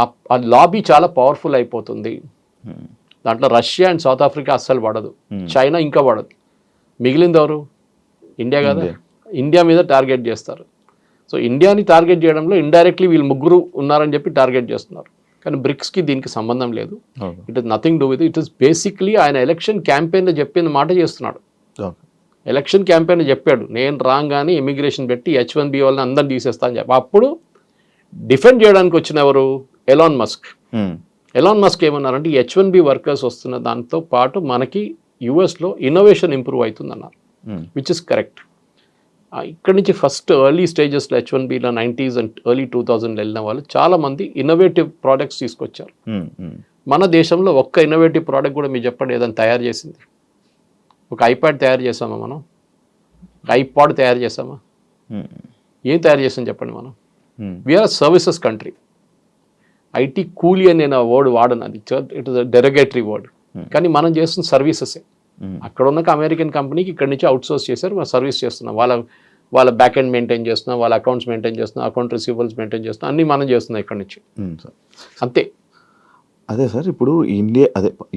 ఆ లాబీ చాలా పవర్ఫుల్ అయిపోతుంది, దాంట్లో రష్యా అండ్ సౌత్ ఆఫ్రికా అస్సలు పడదు, చైనా ఇంకా పడదు, మిగిలింది ఎవరు, ఇండియా కదా, ఇండియా మీద టార్గెట్ చేస్తారు. సో ఇండియాని టార్గెట్ చేయడంలో ఇండైరెక్ట్లీ వీళ్ళు ముగ్గురు ఉన్నారని చెప్పి టార్గెట్ చేస్తున్నారు. కానీ బ్రిక్స్కి దీనికి సంబంధం లేదు. It is nothing do with it is basically ఆయన ఎలక్షన్ క్యాంపెయిన్లో చెప్పిన మాట చేస్తున్నాడు. ఎలక్షన్ క్యాంపెయిన్ చెప్పాడు, నేను రాగానే ఇమిగ్రేషన్ పెట్టి H1B వాళ్ళని అందరిని తీసేస్తా అని చెప్పి. అప్పుడు డిఫెండ్ చేయడానికి వచ్చిన ఎవరు, ఎలాన్ మస్క్. ఎలాన్ మస్క్ ఏమన్నారంటే H1B వర్కర్స్ వస్తున్న దాంతో పాటు మనకి యూఎస్లో ఇన్నోవేషన్ ఇంప్రూవ్ అవుతుంది అన్నారు, విచ్ ఇస్ కరెక్ట్. ఇక్కడ నుంచి ఫస్ట్ ఎర్లీ స్టేజెస్లో H1Bలో 90s అండ్ ఎర్లీ 2000 వెళ్ళిన వాళ్ళు చాలామంది ఇన్నోవేటివ్ ప్రోడక్ట్స్ తీసుకొచ్చారు. మన దేశంలో ఒక్క ఇన్నోవేటివ్ ప్రోడక్ట్ కూడా మీరు చెప్పండి ఏదైనా తయారు చేసింది. ఒక ఐప్యాడ్ తయారు చేసామా మనం, ఐపాడ్ తయారు చేసామా, ఏం తయారు చేసాం చెప్పండి మనం. We are services country. IT కూలీ అని నేను వర్డ్ వాడను, అది it is a derogatory word, కానీ మనం చేస్తున్న సర్వీసెసే. అక్కడ ఉన్న అమెరికన్ కంపెనీకి ఇక్కడ నుంచి అవుట్సోర్స్ చేశారు, మనం సర్వీస్ చేస్తున్నాం, వాళ్ళ బ్యాక్ ఎండ్ మెయింటైన్ చేస్తున్నాం, వాళ్ళ అకౌంట్స్ మెయింటైన్ చేస్తున్నాం, అకౌంట్ రిసీవబుల్స్ మెయింటైన్ చేస్తున్నాం, అన్నీ మనం చేస్తున్నాం ఇక్కడ నుంచి అంతే. అదే సార్, ఇప్పుడు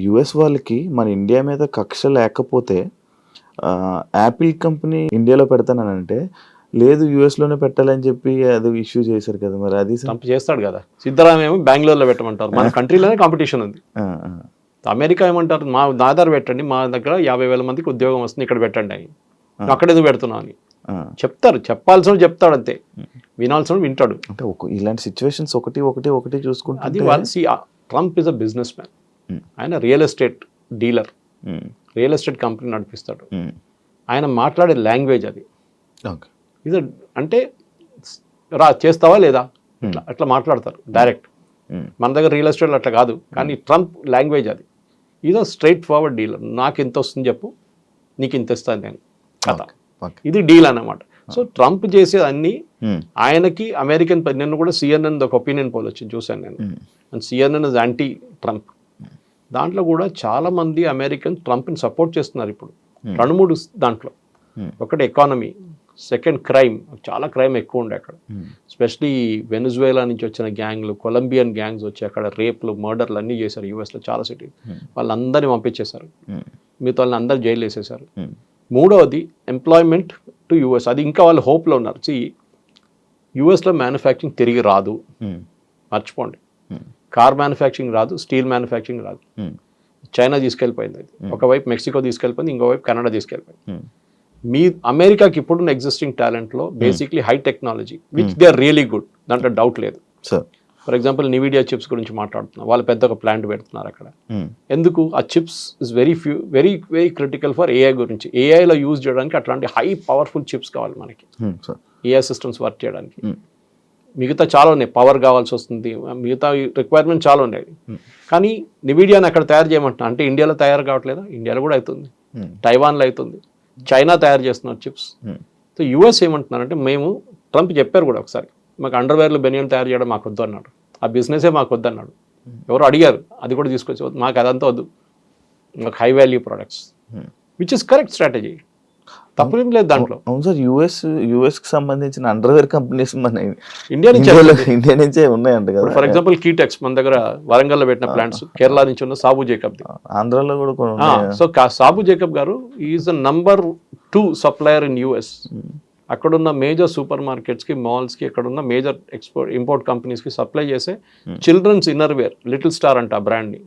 యుఎస్ వాళ్ళకి మన ఇండియా మీద కక్ష లేకపోతే యాపిల్ కంపెనీ ఇండియాలో పెడతానంటే లేదు యుఎస్లోనే పెట్టాలని చెప్పి అది ఇష్యూ చేశారు కదా, మరి అది చేస్తాడు కదా. సిద్ధరామయ్య ఏమో బెంగళూరులో పెట్టమంటారు, మన కంట్రీలోనే కాంపిటీషన్ ఉంది. అమెరికా ఏమంటారు, మా ఆధార్ పెట్టండి, మా దగ్గర 50,000 మందికి ఉద్యోగం వస్తుంది, ఇక్కడ పెట్టండి అని. అక్కడ ఎందుకు పెడుతున్నావు అని చెప్తారు, చెప్పాల్సిన చెప్తాడు అంతే, వినాల్సిన వింటాడు. అంటే ఇలాంటి సిచ్యువేషన్స్ ఒకటి చూసుకుంటే అది Trump is a businessman, ఆయన real estate dealer, real estate company నడిపిస్తాడు. ఆయన మాట్లాడే లాంగ్వేజ్ అది ఇది అంటే చేస్తావా లేదా అట్లా మాట్లాడతారు డైరెక్ట్. మన దగ్గర రియల్ ఎస్టేట్లో అట్లా కాదు, కానీ ట్రంప్ లాంగ్వేజ్ అది. ఇదో స్ట్రైట్ ఫార్వర్డ్ డీలర్, నాకు ఎంత వస్తుంది చెప్పు, నీకు ఇంత ఇస్తాను నేను కథ, ఇది డీల్ అన్నమాట. సో ట్రంప్ చేసేది అన్నీ ఆయనకి అమెరికన్. నిన్ను కూడా CNN ఒక ఒపీనియన్ పోల్ వచ్చింది చూశాను నేను, and CNN is anti Trump. దాంట్లో కూడా చాలా మంది అమెరికన్ ట్రంప్ని సపోర్ట్ చేస్తున్నారు ఇప్పుడు 2-3 దాంట్లో. ఒకటి ఎకానమీ, సెకండ్ క్రైమ్, చాలా క్రైమ్ ఎక్కువ ఉండే అక్కడ, ఎస్పెషలీ వెనిజువేలా నుంచి వచ్చిన గ్యాంగ్లు, కొలంబియన్ గ్యాంగ్స్ వచ్చి అక్కడ రేప్లు, మర్డర్లు అన్నీ చేశారు యూఎస్లో చాలా సిటీ. వాళ్ళందరినీ పంపించేశారు, మిగతా వాళ్ళని అందరు జైలు వేసేశారు. మూడవది ఎంప్లాయ్మెంట్ టు యూఎస్, అది ఇంకా వాళ్ళు హోప్లో ఉన్నారు. యూఎస్లో మ్యానుఫ్యాక్చరింగ్ తిరిగి రాదు, మర్చిపోండి. కార్ మ్యానుఫ్యాక్చరింగ్ రాదు, స్టీల్ మ్యానుఫ్యాక్చరింగ్ రాదు. చైనా తీసుకెళ్ళిపోయింది అది, ఒకవైపు మెక్సికో తీసుకెళ్ళిపోయింది, ఇంకోవైపు కెనడా తీసుకెళ్ళిపోయింది. మీ అమెరికాకి ఇప్పుడున్న ఎగ్జిస్టింగ్ టాలెంట్లో basically high technology which they are really good, దాంట్లో డౌట్ లేదు. Sir for example Nvidia chips గురించి మాట్లాడుతున్నాం, వాళ్ళు పెద్ద ఒక ప్లాంట్ పెడుతున్నారు అక్కడ. ఎందుకు ఆ chips is very very critical for AI గురించి. ఏఐలో యూజ్ చేయడానికి అట్లాంటి హై పవర్ఫుల్ చిప్స్ కావాలి మనకి, ఏఐ సిస్టమ్స్ వర్క్ చేయడానికి. మిగతా చాలా ఉన్నాయి, పవర్ కావాల్సి వస్తుంది, మిగతా రిక్వైర్మెంట్ చాలా ఉన్నాయి. కానీ నివిడియాని అక్కడ తయారు చేయమంటున్నా అంటే ఇండియాలో తయారు కావట్లేదా? ఇండియాలో కూడా అవుతుంది, తైవాన్లో అవుతుంది, చైనా తయారు చేస్తున్నారు చిప్స్. సో యూఎస్ ఏమంటున్నారంటే, మేము ట్రంప్ చెప్పారు కూడా ఒకసారి, మాకు అండర్వేర్లు బెనియన్ తయారు చేయడం మాకు వద్దు అన్నాడు, ఆ బిజినెసే మాకు వద్దు అన్నాడు. ఎవరు అడిగారు, అది కూడా తీసుకొచ్చి మాకు అదంతా వద్దు, మాకు high value products, which is correct strategy, తప్పేం లేదు దాంట్లో. అవును సార్, యుఎస్కి సంబంధించిన అండర్వేర్ కంపెనీస్ మన ఇండియా నుంచే ఉన్నాయంట కదా. ఫర్ ఎగ్జాంపుల్ కీటెక్స్ మన దగ్గర వరంగల్లో పెట్టిన ప్లాంట్స్, కేరళ నుంచి ఉన్న సాబు జేకబ్, ఆంధ్రాలో కూడా. సో సాబు జేకబ్ గారు is the number 2 supplier in US. అక్కడున్న మేజర్ సూపర్ మార్కెట్స్కి, మాల్స్కి, అక్కడున్న మేజర్ ఇంపోర్ట్ కంపెనీస్కి సప్లై చేసే children's inner wear little star అంట ఆ బ్రాండ్ని.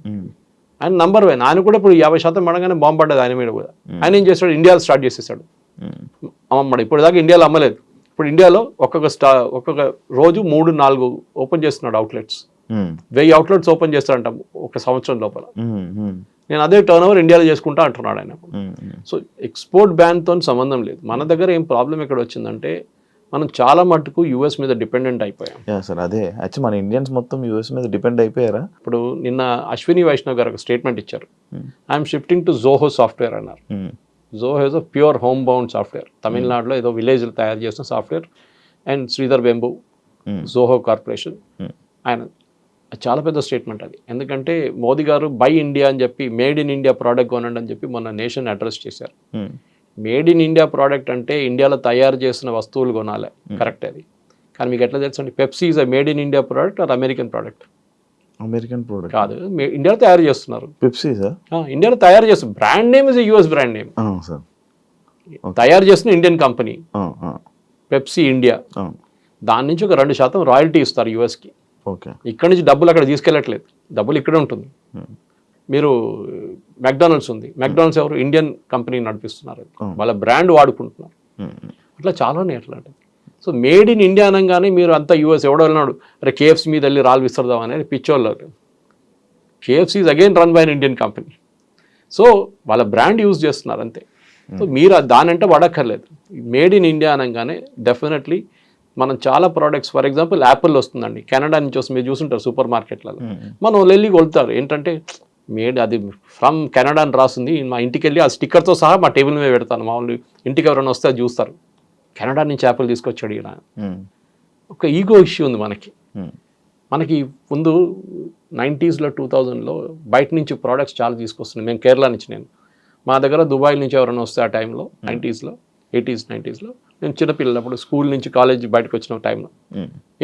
ఆయన నంబర్ 1. ఆయన కూడా ఇప్పుడు 50% పడగానే బాంబు పడ్డది ఆయన మీద కూడా. ఆయన ఏం చేస్తాడు, ఇండియాలో స్టార్ట్ చేసేసాడు అమ్మమ్మడు. ఇప్పుడు దాకా ఇండియాలో అమ్మలేదు, ఇప్పుడు ఇండియాలో ఒక్కొక్క రోజు 3-4 ఓపెన్ చేస్తున్నాడు అవుట్లెట్స్. 1000 అవుట్లెట్స్ ఓపెన్ చేస్తాడంట ఒక సంవత్సరం లోపల. నేను అదే టర్న్ ఓవర్ ఇండియాలో చేసుకుంటా అంటున్నాడు ఆయన. సో ఎక్స్పోర్ట్ బ్యాన్తో సంబంధం లేదు. మన దగ్గర ఏం ప్రాబ్లం ఎక్కడ వచ్చిందంటే, మనం చాలా మటుకు యూఎస్ మీద డిపెండెంట్ అయిపోయాం. సార్ అదే యాక్చువల్ మన ఇండియన్స్ మొత్తం యూఎస్ మీద డిపెండ్ అయిపోయారా? ఇప్పుడు నిన్న అశ్విని వైష్ణవ్ గారు ఒక స్టేట్మెంట్ ఇచ్చారు, I'm shifting to Zoho software అన్నారు. Zoho is a pure home bound software, తమిళనాడులో ఏదో విలేజ్లో తయారు చేసిన software. And Sridhar Vembu, Zoho corporation, ఆయన చాలా పెద్ద స్టేట్మెంట్ అది. ఎందుకంటే మోదీ గారు బై ఇండియా అని చెప్పి, మేడ్ ఇన్ ఇండియా ప్రోడక్ట్ కొనండి అని చెప్పి మొన్న నేషన్ అడ్రస్ చేశారు. మేడ్ ఇన్ ఇండియా ప్రోడక్ట్ అంటే ఇండియాలో తయారు చేసిన వస్తువులు కొనాలి, కరెక్ట్ అది. కానీ మీకు ఎట్లా తెలుసండి, Pepsi is a made in India product or American product? American product కాదు, ఇండియాలో తయారు చేస్తున్నారు. పెప్సీ సార్ ఇండియాలో తయారు చేస్తున్నారు, brand name is US brand name, తయారు చేస్తున్న ఇండియన్ కంపెనీ పెప్సీ ఇండియా. దాని నుంచి ఒక 2% రాయల్టీ ఇస్తారు యూఎస్కి. ఇక్కడ నుంచి డబ్బులు అక్కడ తీసుకెళ్ళట్లేదు, డబ్బులు ఇక్కడే ఉంటుంది. మీరు మెక్డానల్డ్స్ ఉంది, మెక్డానల్డ్స్ ఎవరు? ఇండియన్ కంపెనీ నడిపిస్తున్నారు, వాళ్ళ బ్రాండ్ వాడుకుంటున్నారు. అట్లా చాలా ఉన్నాయి అట్లాంటి. సో మేడ్ ఇన్ ఇండియా అనగానే మీరు అంతా యూఎస్. ఎవడో వెళ్ళినాడు, అరే కేఎఫ్సీ మీద వెళ్ళి రాళ్ళు విస్తరదాం అనేది పిచ్చోళ్ళు. KFC is again run by an Indian company. So వాళ్ళ బ్రాండ్ యూజ్ చేస్తున్నారు అంతే. సో మీరు దానంటే పడక్కర్లేదు. మేడ్ ఇన్ ఇండియా అనగానే డెఫినెట్లీ మనం చాలా ప్రోడక్ట్స్, ఫర్ ఎగ్జాంపుల్ యాపిల్ వస్తుందండి, కెనడా నుంచి వస్తుంది, మీరు చూసుంటారు సూపర్ మార్కెట్లలో. మనం వెళ్ళి కొలుతారు ఏంటంటే, మేడ్ అది ఫ్రమ్ కెనడా అని రాస్తుంది, మా ఇంటికి వెళ్ళి ఆ స్టిక్కర్తో సహా మా టేబుల్ మీద పెడతాను. మామూలు ఇంటికి ఎవరైనా వస్తే అది చూస్తారు, కెనడా నుంచి యాపిల్ తీసుకొచ్చాడు ఈయన. ఒక ఈగో ఇష్యూ ఉంది మనకి ముందు 90s, 2000లో బయట నుంచి ప్రోడక్ట్స్ చాలా తీసుకొస్తున్నాయి. మేము కేరళ నుంచి, మా దగ్గర దుబాయ్ నుంచి ఎవరైనా వస్తే ఆ టైంలో 90s, నేను చిన్నపిల్లలప్పుడు స్కూల్ నుంచి కాలేజ్ బయటకు వచ్చిన టైంలో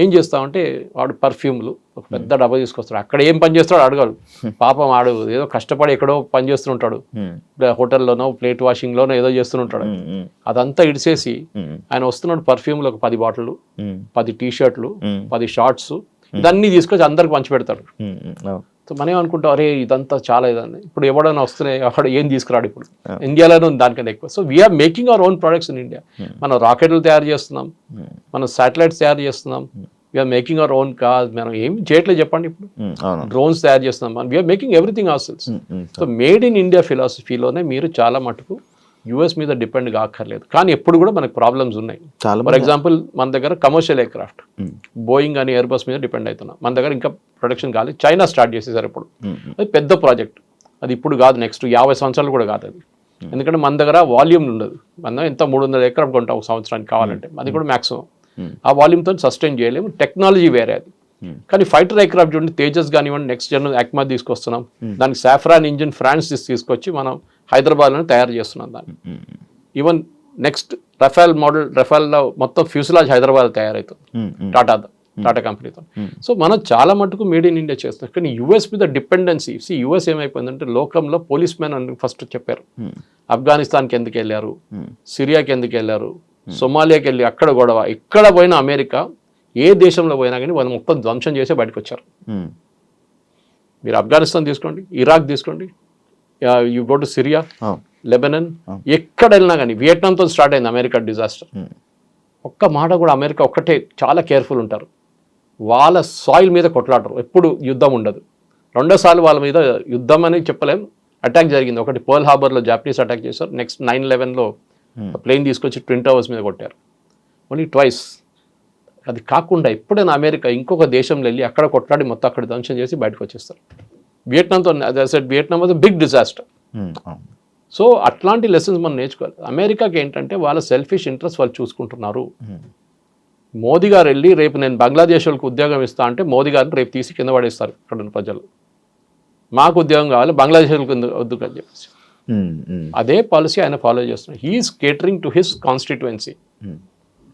ఏం చేస్తామంటే, వాడు పర్ఫ్యూమ్లు ఒక పెద్ద డబ్బా తీసుకొస్తాడు. అక్కడ ఏం పని చేస్తాడు అడగాడు, పాపం వాడు ఏదో కష్టపడి ఎక్కడో పని చేస్తుంటాడు, హోటల్లోనో ప్లేట్ వాషింగ్లోనో ఏదో చేస్తుంటాడు. అదంతా ఇడిసేసి ఆయన వస్తున్నాడు పర్ఫ్యూమ్లు ఒక 10 బాటిళ్ళు, 10 టీ-షర్ట్లు, 10 షార్ట్స్, ఇదన్నీ తీసుకొచ్చి అందరికి పంచి పెడతాడు. సో మనం ఏమనుకుంటాం, అరే ఇదంతా చాలా ఇదని. ఇప్పుడు ఎవడైనా వస్తున్నాయి, అక్కడ ఏం తీసుకురాడు. ఇప్పుడు ఇండియాలోనే ఉంది దానికన్నా ఎక్కువ. So we're making our own products in India. మనం రాకెట్లు తయారు చేస్తున్నాం, మనం శాటిలైట్స్ తయారు చేస్తున్నాం, we're making our own cars. మనం ఏం చేయట్లేదు చెప్పండి, ఇప్పుడు డ్రోన్స్ తయారు చేస్తున్నాం, we're making everything ourselves. So made in India ఫిలాసఫీలోనే మీరు చాలా మటుకు యూఎస్ మీద డిపెండ్ కాక్కర్లేదు. కానీ ఎప్పుడు కూడా మనకు ప్రాబ్లమ్స్ ఉన్నాయి. ఫర్ ఎగ్జాంపుల్ మన దగ్గర కమర్షియల్ ఎయిర్క్రాఫ్ట్, బోయింగ్ అని ఎయిర్బస్ మీద డిపెండ్ అవుతున్నాం. మన దగ్గర ఇంకా ప్రొడక్షన్ కాలేదు, చైనా స్టార్ట్ చేసేసారు ఇప్పుడు. అది పెద్ద ప్రాజెక్ట్, అది ఇప్పుడు కాదు, నెక్స్ట్ 50 సంవత్సరాలు కూడా కాదు అది. ఎందుకంటే మన దగ్గర వాల్యూమ్ ఉండదు. మనం ఎంత 300 ఎయిర్క్రాఫ్ట్ కొంటాం ఒక సంవత్సరానికి కావాలంటే, అది కూడా మ్యాక్సిమం. ఆ వాల్యూమ్తో సస్టైన్ చేయలేము, టెక్నాలజీ వేరే అది. కానీ ఫైటర్ ఎయిర్క్రాఫ్ట్ చూడండి, తేజస్ కానివ్వండి, నెక్స్ట్ జనరల్ అక్మా తీసుకొస్తున్నాం, దానికి సాఫ్రాన్ ఇంజిన్ ఫ్రాన్స్ తీసుకొచ్చి మనం హైదరాబాద్లోనే తయారు చేస్తున్నాం దాన్ని. ఈవెన్ నెక్స్ట్ రఫాల్ మోడల్, రఫాల్లో మొత్తం ఫ్యూసిలాజ్ హైదరాబాద్ తయారవుతుంది టాటా కంపెనీతో. సో మనం చాలా మటుకు మేడ్ ఇన్ ఇండియా చేస్తున్నాం. కానీ యూఎస్ మీద డిపెండెన్సీ, యూఎస్ ఏమైపోయిందంటే, లోకంలో పోలీస్ మ్యాన్ అని ఫస్ట్ చెప్పారు. ఆఫ్ఘనిస్తాన్కి ఎందుకు వెళ్ళారు, సిరియాకి ఎందుకు వెళ్ళారు, సొమాలియాకి వెళ్ళి అక్కడ గొడవ, ఇక్కడ పోయినా అమెరికా ఏ దేశంలో పోయినా కానీ వాళ్ళు మొత్తం ధ్వంసం చేసే బయటకు వచ్చారు. మీరు ఆఫ్ఘనిస్తాన్ తీసుకోండి, ఇరాక్ తీసుకోండి, యూ గో టు సిరియా, అవును. లెబనన్, ఎక్కడ వెళ్ళినా కానీ వియట్నాంతో స్టార్ట్ అయింది అమెరికా డిజాస్టర్. ఒక్క మాట కూడా అమెరికా ఒక్కటే చాలా కేర్ఫుల్ ఉంటారు. వాళ్ళ సాయిల్ మీద కొట్లాడరు, ఎప్పుడు యుద్ధం ఉండదు. రెండోసార్లు వాళ్ళ మీద యుద్ధం అని చెప్పలేం, అటాక్ జరిగింది. ఒకటి పర్ల్ హార్బర్లో జాపనీస్ అటాక్ చేశారు, నెక్స్ట్ 9/11లో ప్లేన్ తీసుకొచ్చి ట్విన్ టవర్స్ మీద కొట్టారు. Only twice. అది కాకుండా ఎప్పుడైనా అమెరికా ఇంకొక దేశంలో వెళ్ళి అక్కడ కొట్లాడి మొత్తం అక్కడ ధ్వంసం చేసి బయటకు వచ్చేస్తారు. వియట్నాంతో Vietnam was big disaster. So అట్లాంటి లెసన్స్ మనం నేర్చుకోవాలి. అమెరికాకి ఏంటంటే వాళ్ళ సెల్ఫిష్ ఇంట్రెస్ట్ వాళ్ళు చూసుకుంటున్నారు. మోదీ గారు వెళ్ళి రేపు నేను బంగ్లాదేశ్ వాళ్ళకి ఉద్యోగం ఇస్తా అంటే మోదీ గారిని రేపు తీసి కింద పడేస్తారు ఇక్కడ ఉన్న ప్రజలు. మాకు ఉద్యోగం కావాలి, బంగ్లాదేశ్ వాళ్ళకి వద్దు అని చెప్పేసి. అదే పాలసీ ఆయన ఫాలో చేస్తున్నాడు. He's catering to his constituency.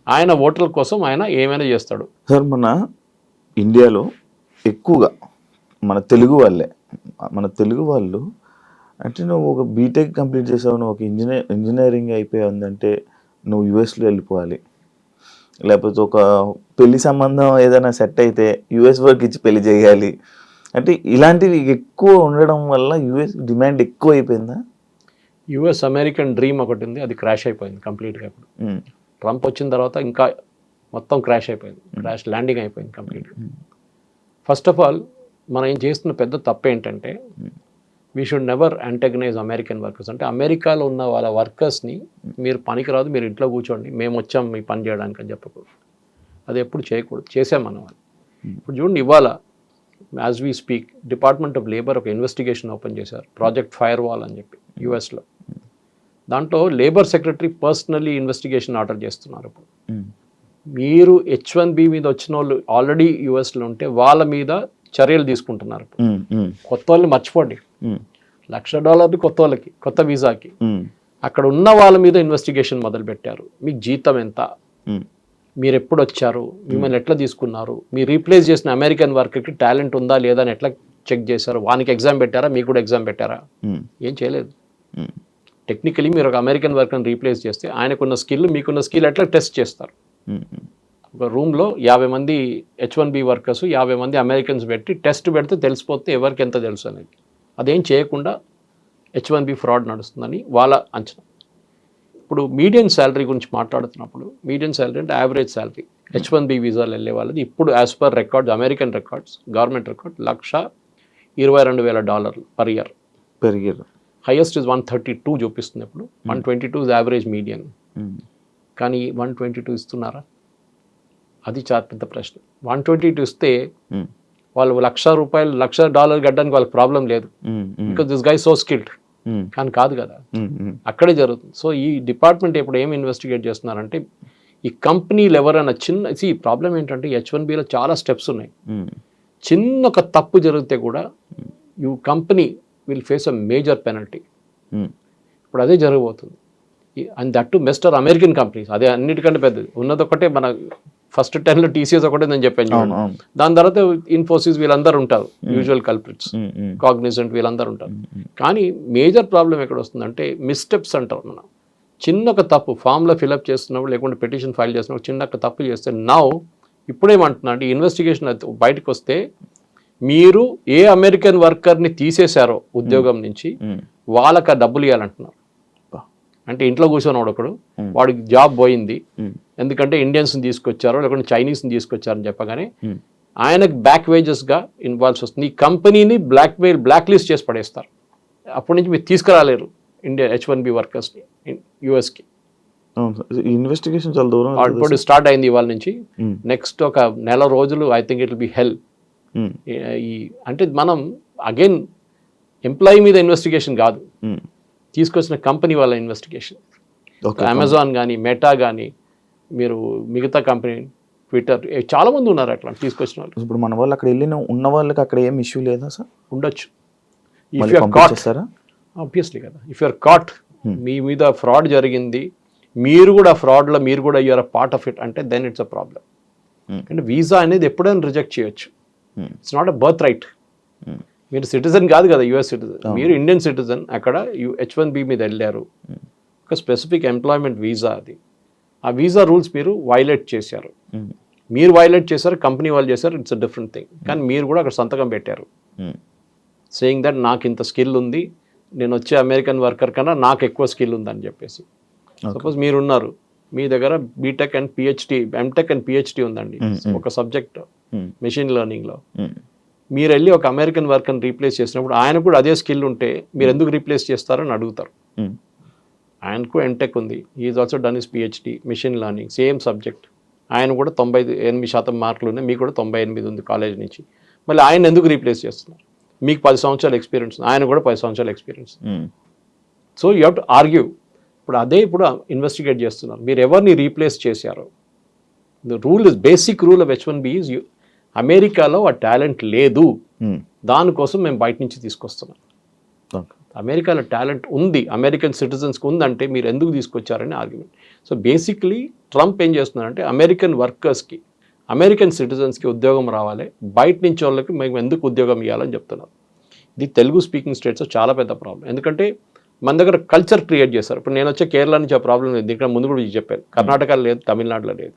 ఆయన ఓటర్ల కోసం ఆయన ఏమైనా చేస్తాడు. సార్ మన ఇండియాలో ఎక్కువగా మన తెలుగు వాళ్ళు అంటే నువ్వు ఒక బీటెక్ కంప్లీట్ చేసావు, నువ్వు ఒక ఇంజనీరింగ్ అయిపోయిందంటే నువ్వు యుఎస్లో వెళ్ళిపోవాలి, లేకపోతే ఒక పెళ్లి సంబంధం ఏదైనా సెట్ అయితే యుఎస్ వర్క్ ఇచ్చి పెళ్లి చేయాలి అంటే ఇలాంటివి ఎక్కువ ఉండడం వల్ల యుఎస్ డిమాండ్ ఎక్కువ అయిపోయిందా? యుఎస్ అమెరికన్ డ్రీమ్ ఒకటి ఉంది, అది క్రాష్ అయిపోయింది కంప్లీట్గా. ఇప్పుడు ట్రంప్ వచ్చిన తర్వాత ఇంకా మొత్తం క్రాష్ అయిపోయింది, క్రాష్ ల్యాండింగ్ అయిపోయింది కంప్లీట్గా. ఫస్ట్ ఆఫ్ ఆల్ మనం ఏం చేస్తున్న పెద్ద తప్పు ఏంటంటే we should never antagonise American workers. అంటే అమెరికాలో ఉన్న వాళ్ళ వర్కర్స్ని మీరు పనికిరాదు, మీరు ఇంట్లో కూర్చోండి, మేము వచ్చాం మీ పని చేయడానికి అని చెప్పకూడదు. అది ఎప్పుడు చేయకూడదు, చేసాం మనం. ఇప్పుడు చూడండి, ఇవాళ as we speak department of labour ఒక ఇన్వెస్టిగేషన్ ఓపెన్ చేశారు, ప్రాజెక్ట్ ఫైర్ వాల్ అని చెప్పి యుఎస్లో. దాంట్లో labour secretary personally investigation order చేస్తున్నారు. ఇప్పుడు మీరు H1B మీద వచ్చిన వాళ్ళు ఆల్రెడీ యుఎస్లో ఉంటే వాళ్ళ మీద చర్యలు తీసుకుంటున్నారు. కొత్త వాళ్ళని మర్చిపోండి, $1,00,000 కొత్త వాళ్ళకి, కొత్త వీసాకి. అక్కడ ఉన్న వాళ్ళ మీద ఇన్వెస్టిగేషన్ మొదలు పెట్టారు. మీకు జీతం ఎంత, మీరు ఎప్పుడు వచ్చారు, మిమ్మల్ని ఎట్లా తీసుకున్నారు, మీరు రీప్లేస్ చేసిన అమెరికన్ వర్కర్కి టాలెంట్ ఉందా లేదా అని ఎట్లా చెక్ చేశారు, వానికి ఎగ్జామ్ పెట్టారా, మీకు కూడా ఎగ్జామ్ పెట్టారా? ఏం చేయలేదు. టెక్నికలీ మీరు ఒక అమెరికన్ వర్కర్ని రీప్లేస్ చేస్తే ఆయనకున్న స్కిల్ మీకున్న స్కిల్ ఎట్లా టెస్ట్ చేస్తారు. ఒక రూమ్లో 50 మంది H1B వర్కర్స్, 50 మంది అమెరికన్స్ పెట్టి టెస్ట్ పెడితే తెలిసిపోతే ఎవరికి ఎంత తెలుసు అనేది. అదేం చేయకుండా H1B ఫ్రాడ్ నడుస్తుందని వాళ్ళ అంచనా. ఇప్పుడు మీడియం శాలరీ గురించి మాట్లాడుతున్నప్పుడు, మీడియం శాలరీ అంటే యావరేజ్ శాలరీ H1B వీసాలు వెళ్ళే వాళ్ళది ఇప్పుడు as per records, American records, government record $1,22,000 per year. Highest is 132 చూపిస్తుంది. ఇప్పుడు 122 ఇస్ యావరేజ్ మీడియం. కానీ 122 ఇస్తున్నారా? అది చాలా పెద్ద ప్రశ్న. 122 ఇస్తే వాళ్ళు $1,00,000 గడ్డానికి వాళ్ళకి ప్రాబ్లం లేదు, because this guy so skilled. కానీ కాదు కదా, అక్కడే జరుగుతుంది. సో ఈ డిపార్ట్మెంట్ ఇప్పుడు ఏం ఇన్వెస్టిగేట్ చేస్తున్నారంటే ఈ కంపెనీలు ఎవరైనా ఈ ప్రాబ్లం ఏంటంటే H1Bలో చాలా స్టెప్స్ ఉన్నాయి. చిన్న ఒక తప్పు జరిగితే కూడా you company will face a major penalty. ఇప్పుడు అదే జరగబోతుంది. And that too master American companies, అదే అన్నిటికంటే పెద్దది. ఉన్నది ఒకటే, మన ఫస్ట్ 10లో TCS ఒకటే నేను చెప్పాను. దాని తర్వాత ఇన్ఫోసిస్ వీళ్ళందరూ ఉంటారు, యూజువల్ కల్ప్రిట్స్, కాగ్నిజెంట్ వీళ్ళందరూ ఉంటారు. కానీ మేజర్ ప్రాబ్లం ఎక్కడ వస్తుందంటే మిస్టెప్స్ అంటారు. మనం చిన్న ఒక తప్పు ఫామ్లో ఫిల్అప్ చేస్తున్నప్పుడు, లేకుంటే పిటిషన్ ఫైల్ చేస్తున్నప్పుడు చిన్న ఒక తప్పు చేస్తే ఇప్పుడేమంటున్నా అంటే ఇన్వెస్టిగేషన్ బయటకు వస్తే మీరు ఏ అమెరికన్ వర్కర్ని తీసేశారో ఉద్యోగం నుంచి వాళ్ళకి డబ్బులు ఇవ్వాలంటున్నారు. అంటే ఇంట్లో కూర్చొని ఒకడు వాడికి జాబ్ పోయింది ఎందుకంటే ఇండియన్స్ని తీసుకొచ్చారో లేకుంటే చైనీస్ని తీసుకొచ్చారని చెప్పగానే ఆయనకు బ్యాక్ వేజెస్గా ఇన్వాల్వ్స్ వస్తుంది. ఈ కంపెనీని బ్లాక్ లిస్ట్ చేసి పడేస్తారు. అప్పటి నుంచి మీరు తీసుకురాలేరు ఇండియా H1B వర్కర్స్ని యుఎస్కి. ఇన్వెస్టిగేషన్ చాలా దూరం ఇప్పుడు స్టార్ట్ అయింది ఇవాళ నుంచి. నెక్స్ట్ ఒక నెల రోజులు I think it will be hell. అంటే మనం అగైన్ ఎంప్లాయీ మీద ఇన్వెస్టిగేషన్ కాదు, తీసుకొచ్చిన కంపెనీ వాళ్ళ ఇన్వెస్టిగేషన్. అమెజాన్ కానీ, మెటా కానీ, మీరు మిగతా కంపెనీ, ట్విట్టర్, చాలా మంది ఉన్నారు అట్లా తీసుకొచ్చిన వాళ్ళు. ఇప్పుడు మన వాళ్ళు అక్కడ వెళ్ళిన ఉన్న వాళ్ళకి అక్కడ ఏం ఇష్యూ లేదా సార్? ఉండొచ్చు. If you are caught, obviously కదా, ఇఫ్ యు ఆర్ కాట్, మీ మీద ఫ్రాడ్ జరిగింది, మీరు కూడా ఫ్రాడ్లో మీరు కూడా you're a part of it అంటే దెన్ ఇట్స్ అ ప్రాబ్లం. అంటే వీసా అనేది ఎప్పుడైనా రిజెక్ట్ చేయొచ్చు. It's not a birth right. మీరు సిటిజన్ కాదు కదా, యుఎస్ సిటిజన్, మీరు ఇండియన్ సిటిజన్. అక్కడ H1B మీద వెళ్ళారు, ఒక స్పెసిఫిక్ ఎంప్లాయ్మెంట్ వీసా అది. ఆ వీసా రూల్స్ మీరు వైలేట్ చేశారు, మీరు వైలేట్ చేశారు, కంపెనీ వాళ్ళు చేశారు, ఇట్స్ అ డిఫరెంట్ థింగ్. కానీ మీరు కూడా అక్కడ సంతకం పెట్టారు సేయింగ్ దట్ నాకు ఇంత స్కిల్ ఉంది, నేను వచ్చే అమెరికన్ వర్కర్ కన్నా నాకు ఎక్కువ స్కిల్ ఉందని చెప్పేసి. సపోజ్ మీరున్నారు, మీ దగ్గర BTech and PhD, MTech and PhD ఉందండి ఒక సబ్జెక్ట్ మెషిన్ లెర్నింగ్లో. మీరు వెళ్ళి ఒక అమెరికన్ వర్కర్ని రీప్లేస్ చేసినప్పుడు ఆయన కూడా అదే స్కిల్ ఉంటే మీరు ఎందుకు రీప్లేస్ చేస్తారని అడుగుతారు. ఆయనకు ఎంటెక్ ఉంది, is also done is PhD machine learning, same subject. ఆయన కూడా 98% మార్కులు ఉన్నాయి, మీకు కూడా 98 ఉంది కాలేజ్ నుంచి. మళ్ళీ ఆయన ఎందుకు రీప్లేస్ చేస్తున్నారు? మీకు 10 సంవత్సరాల ఎక్స్పీరియన్స్, ఆయన కూడా 10 సంవత్సరాల experience. So you have to argue. ఇప్పుడు ఇన్వెస్టిగేట్ చేస్తున్నారు, మీరు ఎవరిని రీప్లేస్ చేశారు. The rule is basic rule of H1B is అమెరికాలో ఆ టాలెంట్ లేదు, దానికోసం మేము బయట నుంచి తీసుకొస్తున్నాం. అమెరికాలో టాలెంట్ ఉంది, అమెరికన్ సిటిజన్స్కి ఉందంటే మీరు ఎందుకు తీసుకొచ్చారని ఆర్గ్యుమెంట్. సో బేసిక్లీ ట్రంప్ ఏం చేస్తున్నారంటే అమెరికన్ వర్కర్స్కి, అమెరికన్ సిటిజన్స్కి ఉద్యోగం రావాలి, బయట నుంచి వాళ్ళకి మేము ఎందుకు ఉద్యోగం ఇవ్వాలని చెప్తున్నారు. ఇది తెలుగు స్పీకింగ్ స్టేట్స్లో చాలా పెద్ద ప్రాబ్లం. ఎందుకంటే మన దగ్గర కల్చర్ క్రియేట్ చేస్తారు. ఇప్పుడు నేను వచ్చే కేరళ నుంచి ఆ ప్రాబ్లం లేదు, ఇక్కడ ముందు కూడా చెప్పాను, కర్ణాటకలో లేదు, తమిళనాడులో లేదు.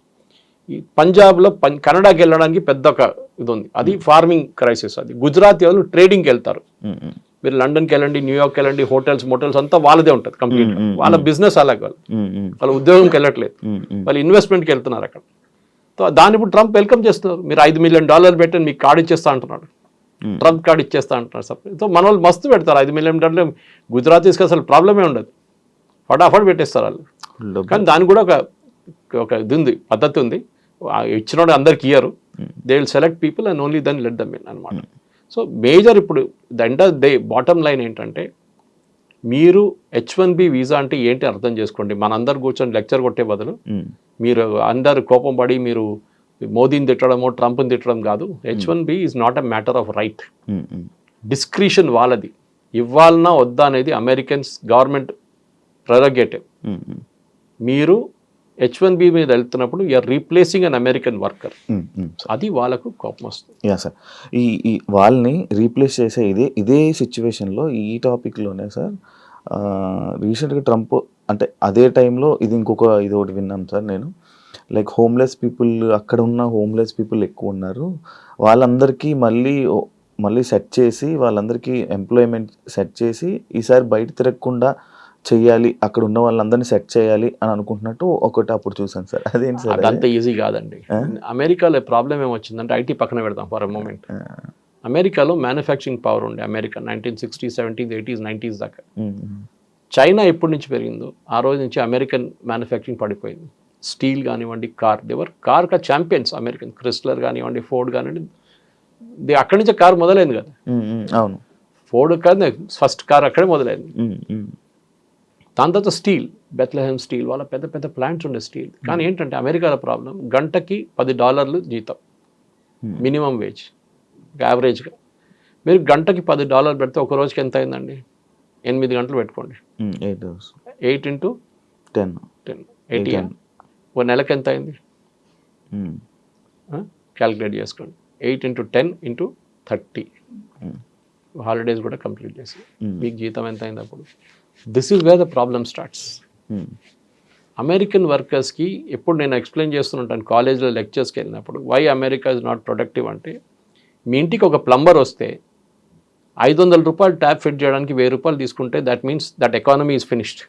ఈ పంజాబ్లో కన్నడకి వెళ్ళడానికి పెద్ద ఒక ఇది ఉంది, అది ఫార్మింగ్ క్రైసిస్. అది గుజరాతీ వాళ్ళు ట్రేడింగ్కి వెళ్తారు. మీరు లండన్కి వెళ్ళండి, న్యూయార్క్ వెళ్ళండి, హోటల్స్ మోటల్స్ అంతా వాళ్ళదే ఉంటుంది కంప్లీట్. వాళ్ళ బిజినెస్ అలాగే, వాళ్ళ ఉద్యోగంకి వెళ్ళట్లేదు, వాళ్ళు ఇన్వెస్ట్మెంట్కి వెళ్తున్నారు అక్కడ. సో దాన్ని ఇప్పుడు ట్రంప్ వెల్కమ్ చేస్తున్నారు. మీరు $5 మిలియన్ పెట్టి మీకు కార్డు ఇచ్చేస్తా అంటున్నాడు, ట్రంప్ కార్డు ఇచ్చేస్తా అంటున్నారు. సో మన వాళ్ళు మస్తు పెడతారు $5 మిలియన్. గుజరాతీస్కి అసలు ప్రాబ్లమే ఉండదు, ఫటాఫట్ పెట్టేస్తారు వాళ్ళు. కానీ దానికి కూడా ఒక ఇది ఉంది, పద్ధతి ఉంది. ఇచ్చినోడు అందరికి ఇయ్యరు, they will select people and only then let them in అనమాట. సో మేజర్ ఇప్పుడు the end of day bottom line ఏంటంటే, మీరు H1B వీసా అంటే ఏంటి అర్థం చేసుకోండి. మనందరు కూర్చొని లెక్చర్ కొట్టే బదులు మీరు అందరు కోపం పడి మీరు మోదీని తిట్టడమో ట్రంప్ని తిట్టడం కాదు. H1B is not a matter of right, discretion వాళ్ళది. ఇవ్వాలన్నా వద్దా అనేది అమెరికన్స్ గవర్నమెంట్ ప్రెరగేటివ్. మీరు H1B మీద వెళ్తున్నప్పుడు you're replacing an American worker, అది వాళ్ళకు కోపం వస్తుంది. యా సార్, ఈ వాళ్ళని రీప్లేస్ చేసే ఇదే సిచ్యువేషన్లో ఈ టాపిక్లోనే సార్ రీసెంట్గా ట్రంప్ అంటే అదే టైంలో ఇది ఒకటి విన్నాను సార్ నేను. లైక్ హోమ్లెస్ పీపుల్, అక్కడ ఉన్న హోమ్లెస్ పీపుల్ ఎక్కువ ఉన్నారు, వాళ్ళందరికీ మళ్ళీ సెట్ చేసి వాళ్ళందరికీ ఎంప్లాయ్మెంట్ సెట్ చేసి ఈసారి బయట తిరగకుండా చెయ్యాలి, అక్కడ ఉన్న వాళ్ళందరినీ సెట్ చేయాలి అని అనుకుంటున్నట్టు ఒకటి అప్పుడు చూసాను సార్. అదేంటి సార్? అదంతా ఈజీ కాదండి. అమెరికాలో ప్రాబ్లం ఏమొచ్చిందంటే, ఐటీ పక్కన పెడతాం ఫర్ అ మూమెంట్. అమెరికాలో మ్యానుఫ్యాక్చరింగ్ పవర్ ఉండే America 1960s, 70s, 80s, 90s దాకా. చైనా ఎప్పటి నుంచి పెరిగిందో ఆ రోజు నుంచి అమెరికన్ మ్యానుఫ్యాక్చరింగ్ పడిపోయింది. స్టీల్ కానివ్వండి, కార్ ఛాంపియన్స్ అమెరికన్, క్రిస్లర్ కానివ్వండి, ఫోర్డ్ కానివ్వండి, అక్కడి నుంచే కార్ మొదలైంది కదా. అవును, ఫోర్డ్ కాదు ఫస్ట్ కార్ అక్కడే మొదలైంది. దాని తర్వాత స్టీల్, బెత్లెహెమ్ స్టీల్, వాళ్ళ పెద్ద పెద్ద ప్లాంట్స్ ఉండే స్టీల్. కానీ ఏంటంటే అమెరికాలో ప్రాబ్లం, గంటకి $10 జీతం మినిమం వేజ్ యావరేజ్గా. మీరు గంటకి $10 పెడితే ఒక రోజుకి ఎంత అయిందండి? 8 గంటలు పెట్టుకోండి, 8 into 10, 80. ఒక నెలకి ఎంత అయింది క్యాలిక్యులేట్ చేసుకోండి. 8 into 10 into 30, హాలిడేస్ కూడా కంప్లీట్ చేసి మీకు జీతం ఎంత అయింది అప్పుడు? This is where the problem starts. American వర్కర్స్కి ఎప్పుడు నేను ఎక్స్ప్లెయిన్ చేస్తుంటాను కాలేజ్లో లెక్చర్స్కి వెళ్ళినప్పుడు, why America is not productive అంటే, మీ ఇంటికి ఒక ప్లంబర్ వస్తే $500 ట్యాప్ ఫిట్ చేయడానికి $1000 తీసుకుంటే that means that economy is finished.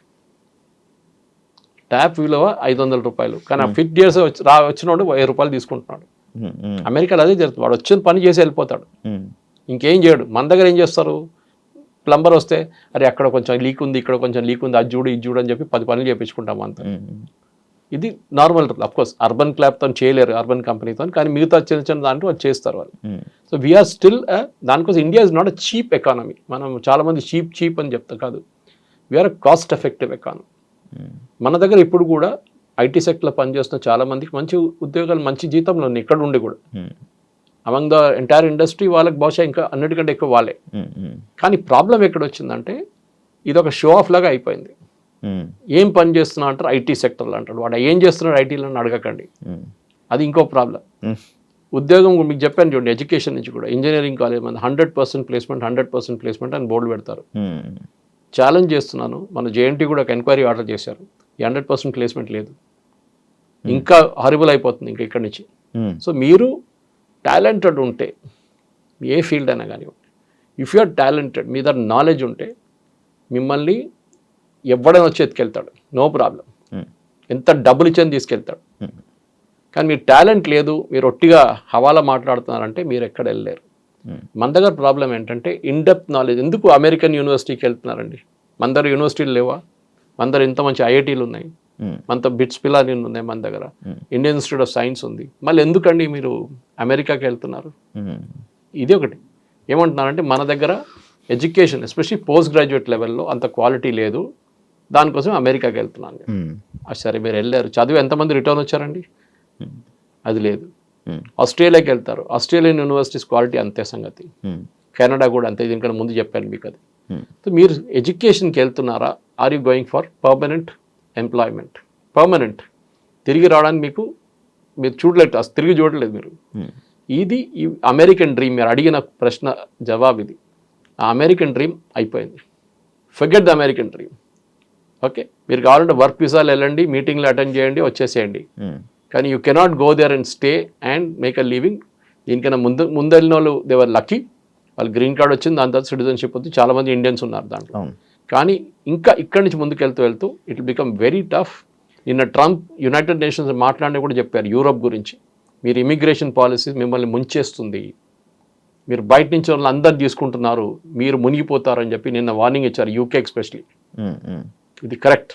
Tap విలువ $500, కానీ ఆ ఫిట్ చేసి వచ్చినోడు $1000 తీసుకుంటున్నాడు. అమెరికాలో అదే జరుగుతుంది, వాడు వచ్చిన పని చేసి వెళ్ళిపోతాడు, ఇంకేం చేయడు. మన దగ్గర ఏం చేస్తారు, ప్లంబర్ వస్తే అరే అక్కడ కొంచెం లీక్ ఉంది, ఇక్కడ కొంచెం లీక్ ఉంది, అది చూడు ఇది చూడు అని చెప్పి 10 పనులు చేయించుకుంటాం అంతా. ఇది నార్మల్ రూల్. అఫ్కోర్స్ అర్బన్ క్లాప్తో చేయలేరు, అర్బన్ కంపెనీతో, కానీ మిగతా చిన్న చిన్న దాంట్లో వాళ్ళు చేస్తారు వాళ్ళు. సో వీఆర్ స్టిల్ దానికోసం India is not a cheap economy. మనం చాలామంది చీప్ అని చెప్తాం, కాదు, వీఆర్ అ కాస్ట్ ఎఫెక్టివ్ ఎకానమీ. మన దగ్గర ఇప్పుడు కూడా ఐటీ సెక్టర్లో పనిచేస్తున్న చాలామందికి మంచి ఉద్యోగాలు, మంచి జీతంలో ఉన్నాయి ఇక్కడ ఉండి కూడా. అమంగ్ ద ఎంటైర్ ఇండస్ట్రీ వాళ్ళకి బహుశా ఇంకా అన్నిటికంటే ఎక్కువ వాళ్ళే. కానీ ప్రాబ్లం ఎక్కడ వచ్చిందంటే, ఇది ఒక షో ఆఫ్ లాగా అయిపోయింది. ఏం పని చేస్తున్నా అంటారు, ఐటీ సెక్టర్లో అంటాడు, వాడు ఏం చేస్తున్నాడు ఐటీలో అడగకండి, అది ఇంకో ప్రాబ్లం. ఉద్యోగం మీకు చెప్పాను చూడండి, ఎడ్యుకేషన్ నుంచి కూడా ఇంజనీరింగ్ కాలేజ్ మంది 100% ప్లేస్మెంట్ 100% ప్లేస్మెంట్ అని బోర్డు పెడతారు. ఛాలెంజ్ చేస్తున్నాను, మన జేఎన్టీ కూడా ఒక ఎంక్వైరీ ఆర్డర్ చేశారు, 100% ప్లేస్మెంట్ లేదు, ఇంకా హారిబుల్ అయిపోతుంది ఇంకా ఇక్కడి నుంచి. సో మీరు టాలెంటెడ్ ఉంటే ఏ ఫీల్డ్ అయినా కానివ్వండి, ఇఫ్ యు ఆర్ టాలెంటెడ్, మీ దగ్గర నాలెడ్జ్ ఉంటే మిమ్మల్ని ఎవడైనా వచ్చి ఎత్తుకెళ్తాడు, నో ప్రాబ్లం. ఎంత డబ్బులు ఇచ్చని తీసుకెళ్తాడు. కానీ మీరు టాలెంట్ లేదు, మీరు ఒట్టిగా హవాలా మాట్లాడుతున్నారంటే మీరు ఎక్కడ వెళ్ళలేరు. మన దగ్గర ప్రాబ్లం ఏంటంటే ఇన్డెప్త్ నాలెడ్జ్. ఎందుకు అమెరికన్ యూనివర్సిటీకి వెళ్తున్నారండి? మన దగ్గర యూనివర్సిటీలు లేవా? మన దగ్గర ఇంత మంచి ఐఐటీలు ఉన్నాయి, మనతో బిట్స్ పిల్లలు ఉన్నాయి, మన దగ్గర ఇండియన్ ఇన్స్టిట్యూట్ ఆఫ్ సైన్స్ ఉంది. మళ్ళీ ఎందుకండి మీరు అమెరికాకి వెళ్తున్నారు? ఇది ఒకటి. ఏమంటున్నారంటే మన దగ్గర ఎడ్యుకేషన్ ఎస్పెషల్లీ పోస్ట్ గ్రాడ్యుయేట్ లెవెల్లో అంత క్వాలిటీ లేదు, దానికోసం అమెరికాకి వెళ్తున్నాను. సరే మీరు వెళ్ళారు, చదివి ఎంతమంది రిటర్న్ వచ్చారండి? అది లేదు. ఆస్ట్రేలియాకి వెళ్తారు, ఆస్ట్రేలియన్ యూనివర్సిటీస్ క్వాలిటీ అంతే సంగతి. కెనడా కూడా అంతే, దీనికన్నా ముందు చెప్పాను మీకు అది. సో మీరు ఎడ్యుకేషన్కి వెళ్తున్నారా? Are you going for permanent employment? Permanent తిరిగి రావడానికి మీరు చూడలేదు, అసలు తిరిగి చూడలేదు మీరు. ఇది ఈ అమెరికన్ డ్రీమ్. మీరు అడిగిన ప్రశ్న జవాబు ఇది. ఆ అమెరికన్ డ్రీమ్ అయిపోయింది. Forget the American dream. Okay, మీరు కావాలంటే వర్క్ వీసాలు వెళ్ళండి, మీటింగ్లు అటెండ్ చేయండి, వచ్చేసేయండి. కానీ you cannot go there and stay and make a living. దీనికన్నా ముందు వెళ్ళిన వాళ్ళు దేవర్ లక్కీ, వాళ్ళు గ్రీన్ కార్డ్ వచ్చింది, దాని తర్వాత సిటిజన్షిప్ వచ్చి చాలామంది ఇండియన్స్ ఉన్నారు దాంట్లో. కానీ ఇంకా ఇక్కడి నుంచి ముందుకు వెళ్తూ it will become very tough. నిన్న ట్రంప్ యునైటెడ్ నేషన్స్ మాట్లాడినా కూడా చెప్పారు యూరోప్ గురించి, మీరు ఇమిగ్రేషన్ పాలసీ మిమ్మల్ని ముంచేస్తుంది, మీరు బయట నుంచి వాళ్ళు అందరు తీసుకుంటున్నారు, మీరు మునిగిపోతారని చెప్పి నిన్న వార్నింగ్ ఇచ్చారు, యూకే ఎస్పెషలీ. ఇది కరెక్ట్.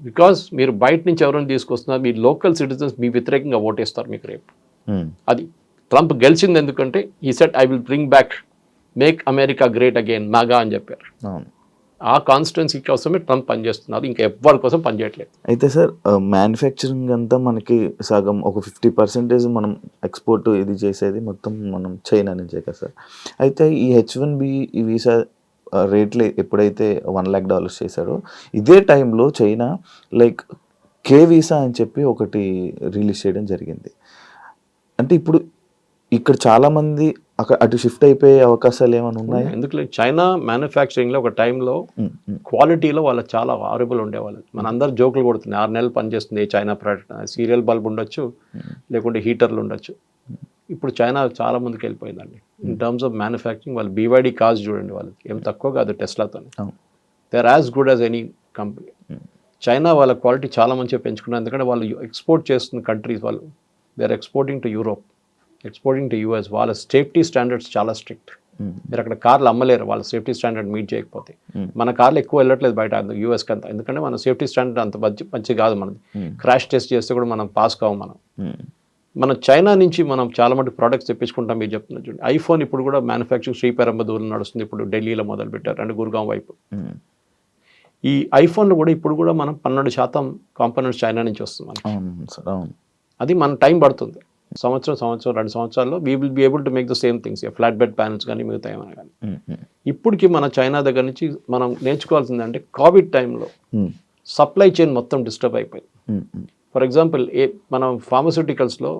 బికాజ్ మీరు బయట నుంచి ఎవరైనా తీసుకొస్తున్నారు, మీ లోకల్ సిటిజన్స్ మీ వ్యతిరేకంగా ఓటేస్తారు మీకు రేపు. అది ట్రంప్ గెలిచింది ఎందుకంటే he said I will bring back, make America great again, MAGA అని చెప్పారు. ఆ కాన్స్టిట్యున్సీ కోసమే ట్రంప్ పనిచేస్తున్నారు, ఇంకా ఎవరి కోసం పనిచేయట్లేదు. అయితే సార్ మ్యానుఫ్యాక్చరింగ్ అంతా మనకి సగం ఒక 50% మనం ఎక్స్పోర్ట్ ఇది చేసేది మొత్తం మనం చైనా నుంచే కదా సార్. అయితే ఈ H1B ఈ వీసా రేట్లు ఎప్పుడైతే $1 lakh చేశాడో ఇదే టైంలో చైనా లైక్ కే వీసా అని చెప్పి ఒకటి రిలీజ్ చేయడం జరిగింది. అంటే ఇప్పుడు ఇక్కడ చాలామంది అటు షిఫ్ట్ అయిపోయే అవకాశాలు ఏమైనా ఉన్నాయి? ఎందుకు చైనా మ్యానుఫ్యాక్చరింగ్లో ఒక టైంలో క్వాలిటీలో వాళ్ళు చాలా హారబుల్ ఉండేవాళ్ళు. మన అందరు జోకులు కొడుతుంది, 6 నెలలు పనిచేస్తుంది చైనా ప్రోడక్ట్, సీరియల్ బల్బ్ ఉండొచ్చు, లేకుంటే హీటర్లు ఉండొచ్చు. ఇప్పుడు చైనా చాలా ముందుకు వెళ్ళిపోయిందండి ఇన్ టర్మ్స్ ఆఫ్ మ్యానుఫ్యాక్చరింగ్. వాళ్ళు BYD కార్స్ చూడండి, వాళ్ళకి ఏం తక్కువ కాదు టెస్లాతో. They are as good as any company. China వాళ్ళ క్వాలిటీ చాలా మంచిగా పెంచుకున్నారు, ఎందుకంటే వాళ్ళు ఎక్స్పోర్ట్ చేస్తున్న కంట్రీస్, వాళ్ళు they are exporting to Europe, exporting to US. వాళ్ళ సేఫ్టీ స్టాండర్డ్స్ చాలా స్ట్రిక్ట్. మీరు అక్కడ కార్లు అమ్మలేరు వాళ్ళ సేఫ్టీ స్టాండర్డ్ మీట్ చేయకపోతే. మన కార్లు ఎక్కువ వెళ్ళట్లేదు బయట US కంతా, ఎందుకంటే మన సేఫ్టీ స్టాండర్డ్ అంత మంచి కాదు మనది. క్రాష్ టెస్ట్ చేస్తే కూడా మనం పాస్ కావు. మనం చైనా నుంచి మనం చాలా మటుకు ప్రోడక్ట్స్ తెప్పించుకుంటాం. మీరు చెప్తున్నారు చూడండి, ఐఫోన్ ఇప్పుడు కూడా మ్యానుఫ్యాక్చరింగ్ శ్రీపెరంబదూరులో నడుస్తుంది, ఇప్పుడు ఢిల్లీలో మొదలు పెట్టారు, అంటే గుర్గాం వైపు. ఈ ఐఫోన్లో కూడా ఇప్పుడు కూడా మనం 12% కాంపోనెంట్స్ చైనా నుంచి వస్తుంది మనకి. అది మన టైం పడుతుంది, సంవత్సరం 2 సంవత్సరాల్లో we will be able to make the same things, flat bed panels కానీ మిగతా ఏమైనా కానీ. ఇప్పటికి మన చైనా దగ్గర నుంచి మనం నేర్చుకోవాల్సింది అంటే కోవిడ్ టైంలో సప్లై చైన్ మొత్తం డిస్టర్బ్ అయిపోయింది. ఫర్ ఎగ్జాంపుల్ మనం ఫార్మస్యూటికల్స్లో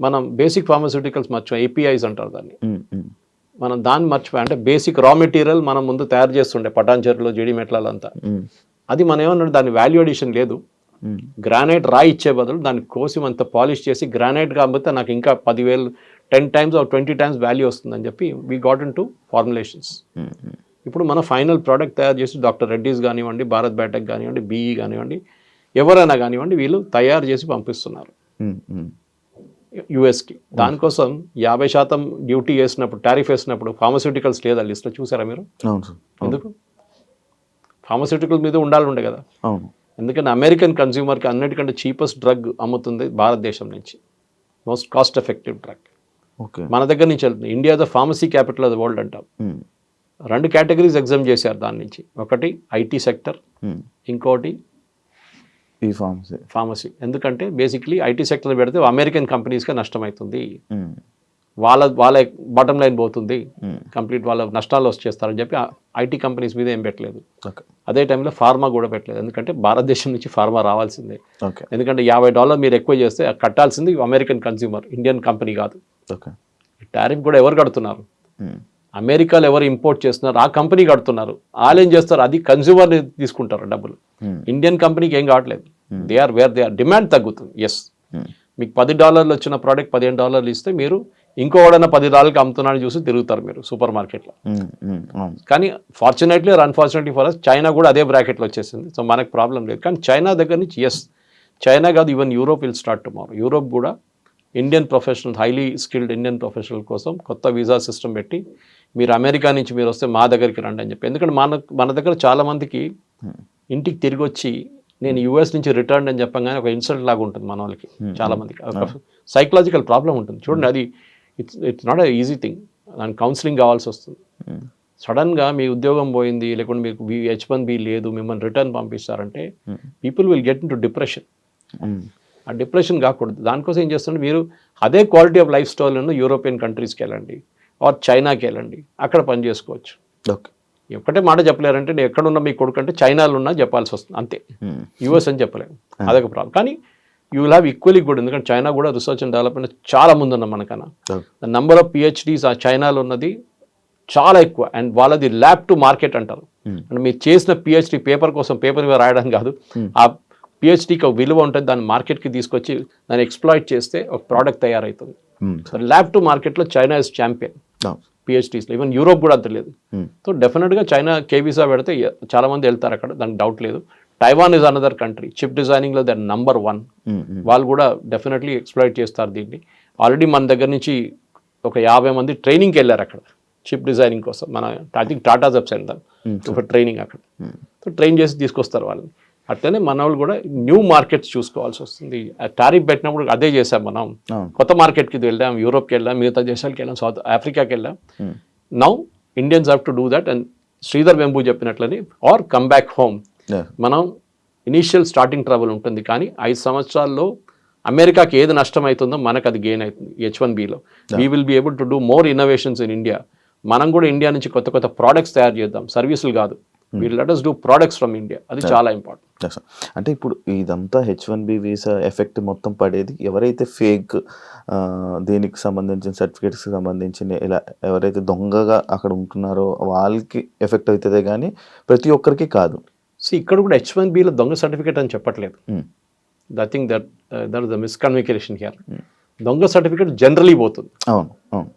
మనం బేసిక్ ఫార్మస్యూటికల్స్ మర్చిపోయి APIs అంటారు దాన్ని, మనం దాన్ని మర్చిపోయి, అంటే బేసిక్ రా మెటీరియల్ మనం ముందు తయారు చేస్తుండే పటాన్చెరులో జీడి మెట్లంతా, అది మనం ఏమన్నా దాని వాల్యూ అడిషన్ లేదు. గ్రానైట్ రాయి ఇచ్చే బదులు దాన్ని కోసి అంత పాలిష్ చేసి గ్రానైట్ కాబట్టి నాకు ఇంకా 10,000 10 times or 20 times వాల్యూ వస్తుందని చెప్పి we got in to formulations. ఇప్పుడు మన ఫైనల్ ప్రోడక్ట్ తయారు చేసి డాక్టర్ రెడ్డీస్ కానివ్వండి, భారత్ బయోటెక్ కానివ్వండి, BE కానివ్వండి, ఎవరైనా కానివ్వండి, వీళ్ళు తయారు చేసి పంపిస్తున్నారు USకి. దానికోసం 50% డ్యూటీ వేసినప్పుడు, టారిఫ్ వేసినప్పుడు ఫార్మస్యూటికల్స్ లేదా లిస్ట్లో చూసారా మీరు? ఎందుకు? ఫార్మస్యూటికల్స్ మీద ఉండాలి కదా. ఎందుకంటే అమెరికన్ కన్స్యూమర్కి అన్నిటికంటే చీపెస్ట్ డ్రగ్ అమ్ముతుంది భారతదేశం నుంచి, మోస్ట్ కాస్ట్ ఎఫెక్టివ్ డ్రగ్ మన దగ్గర నుంచి వెళ్తుంది. India the pharmacy capital of the world అంటాం. 2 కేటగిరీస్ ఎగ్జామ్ చేశారు దాని నుంచి, ఒకటి IT సెక్టర్, ఇంకోటి ఫార్మసీ. ఎందుకంటే బేసిక్లీ IT సెక్టర్ పెడితే అమెరికన్ కంపెనీస్కే నష్టమవుతుంది, వాళ్ళ బాటమ్ లైన్ పోతుంది, కంప్లీట్ వాళ్ళ నష్టాలు వచ్చేస్తారని చెప్పి IT కంపెనీస్ మీద ఏం పెట్టలేదు. అదే టైంలో ఫార్మా కూడా పెట్టలేదు, ఎందుకంటే భారతదేశం నుంచి ఫార్మా రావాల్సిందే. ఎందుకంటే $50 మీరు ఎక్కువ చేస్తే కట్టాల్సింది అమెరికన్ కన్స్యూమర్, ఇండియన్ కంపెనీ కాదు. టారిఫ్ కూడా ఎవరు కడుతున్నారు? అమెరికాలో ఎవరు ఇంపోర్ట్ చేస్తున్నారు ఆ కంపెనీ కడుతున్నారు. వాళ్ళు ఏం చేస్తారు, అది కన్స్యూమర్ తీసుకుంటారు డబ్బులు. ఇండియన్ కంపెనీకి ఏం కావట్లేదు. దే ఆర్ డిమాండ్ తగ్గుతుంది. ఎస్, మీకు $10 వచ్చిన ప్రోడక్ట్ $15 ఇస్తే మీరు ఇంకోడన్నా $10 అమ్ముతున్నాడు చూసి తిరుగుతారు మీరు సూపర్ మార్కెట్లో. అవును. కానీ fortunately or unfortunately for us China కూడా అదే బ్రాకెట్లో వచ్చేసింది. సో మనకు ప్రాబ్లం లేదు. కానీ చైనా దగ్గర నుంచి చైనా కాదు, even Europe will start tomorrow. Europe కూడా Indian professional highly skilled Indian professional కోసం కొత్త వీసా సిస్టమ్ పెట్టి మీరు అమెరికా నుంచి మీరు వస్తే మా దగ్గరికి రండి అని చెప్పి. ఎందుకంటే మన దగ్గర చాలామందికి ఇంటికి తిరిగి వచ్చి నేను యూఎస్ నుంచి రిటర్న్ అని చెప్పగానే ఒక ఇన్సల్ట్ లాగా ఉంటుంది మన వాళ్ళకి. చాలామందికి సైకలాజికల్ ప్రాబ్లం ఉంటుంది. చూడండి, అది it's not a easy thing. దానికి కౌన్సిలింగ్ కావాల్సి వస్తుంది. సడన్గా మీ ఉద్యోగం పోయింది, లేకుంటే మీకు H1B లేదు, మిమ్మల్ని రిటర్న్ పంపిస్తారంటే people will get in to depression. ఆ డిప్రెషన్ కాకూడదు. దానికోసం ఏం చేస్తుంటే మీరు అదే క్వాలిటీ ఆఫ్ లైఫ్ స్టైల్ను యూరోపియన్ కంట్రీస్కి వెళ్ళండి, ఆర్ చైనాకి వెళ్ళండి, అక్కడ పని చేసుకోవచ్చు. ఓకే. ఒక్కటే మాట చెప్పలేరంటే నేను ఎక్కడున్నా మీ కొడుకు అంటే చైనాలో ఉన్నా చెప్పాల్సి వస్తుంది అంతే. యూఎస్ అని చెప్పలేము, అదొక ప్రాబ్లం. కానీ you will have equally good, ఎందుకంటే చైనా కూడా రీసెర్చ్ అండ్ డెవలప్మెంట్ చాలా ముందున్నాం మనకన్నా. ద నెంబర్ ఆఫ్ PhDs ఆ చైనాలో ఉన్నది చాలా ఎక్కువ. అండ్ వాళ్ళది ల్యాబ్ టు మార్కెట్ అంటారు. అంటే మీరు చేసిన PhD పేపర్ కోసం పేపర్ మీద రాయడం కాదు, ఆ PhDకి ఒక విలువ ఉంటుంది. దాన్ని మార్కెట్కి తీసుకొచ్చి దాన్ని ఎక్స్ప్లాయిట్ చేస్తే ఒక ప్రోడక్ట్ తయారవుతుంది. సో ల్యాబ్ టు మార్కెట్లో చైనా ఇస్ ఛాంపియన్ PhDsలో. ఈవెన్ యూరోప్ కూడా అంత లేదు. సో డెఫినెట్గా చైనా వీసా పెడితే చాలామంది వెళ్తారు అక్కడ, దానికి డౌట్ లేదు. Taiwan is another country. Chip డిజైనింగ్లో దర్ నంబర్ 1. వాళ్ళు కూడా డెఫినెట్లీ ఎక్స్ప్లాయిట్ చేస్తారు దీన్ని. ఆల్రెడీ మన దగ్గర నుంచి ఒక 50 మంది ట్రైనింగ్కి వెళ్ళారు అక్కడ చిప్ డిజైనింగ్ కోసం. మన ఐ థింక్ టాటా జబ్స్ వెళ్తాం ఒక ట్రైనింగ్ అక్కడ. సో ట్రైన్ చేసి తీసుకొస్తారు వాళ్ళని. అట్లనే మన వాళ్ళు కూడా న్యూ మార్కెట్స్ చూసుకోవాల్సి వస్తుంది. టారిఫ్ పెట్టినప్పుడు అదే చేసాం మనం. కొత్త మార్కెట్కి వెళ్ళాం, యూరోప్కి వెళ్ళాం, మిగతా దేశాలకు వెళ్ళాం, సౌత్ ఆఫ్రికాకి వెళ్ళాం. Now Indians have to do that. And Sridhar Vembu చెప్పినట్లని ఆర్ కమ్ బ్యాక్ హోమ్. మనం ఇనీషియల్ స్టార్టింగ్ ట్రబుల్ ఉంటుంది, కానీ 5 సంవత్సరాల్లో అమెరికాకి ఏది నష్టం అవుతుందో మనకు అది గెయిన్ అవుతుంది. H1Bలో we will be able to do more innovations in India. మనం కూడా ఇండియా నుంచి కొత్త కొత్త ప్రోడక్ట్స్ తయారు చేద్దాం, సర్వీసులు కాదు. We'll let us do products from India. అది చాలా ఇంపార్టెంట్. అంటే ఇప్పుడు ఇదంతా H1B వీసా ఎఫెక్ట్ మొత్తం పడేది ఎవరైతే ఫేక్ దీనికి సంబంధించిన సర్టిఫికేట్స్కి సంబంధించిన ఇలా ఎవరైతే దొంగగా అక్కడ ఉంటున్నారో వాళ్ళకి ఎఫెక్ట్ అవుతుందే కానీ ప్రతి ఒక్కరికి కాదు. సో ఇక్కడ కూడా H1Bలో దొంగ సర్టిఫికేట్ అని చెప్పట్లేదు. I think that is the miscommunication here. దొంగ సర్టిఫికేట్ జనరలీ పోతుంది. అవును అవును.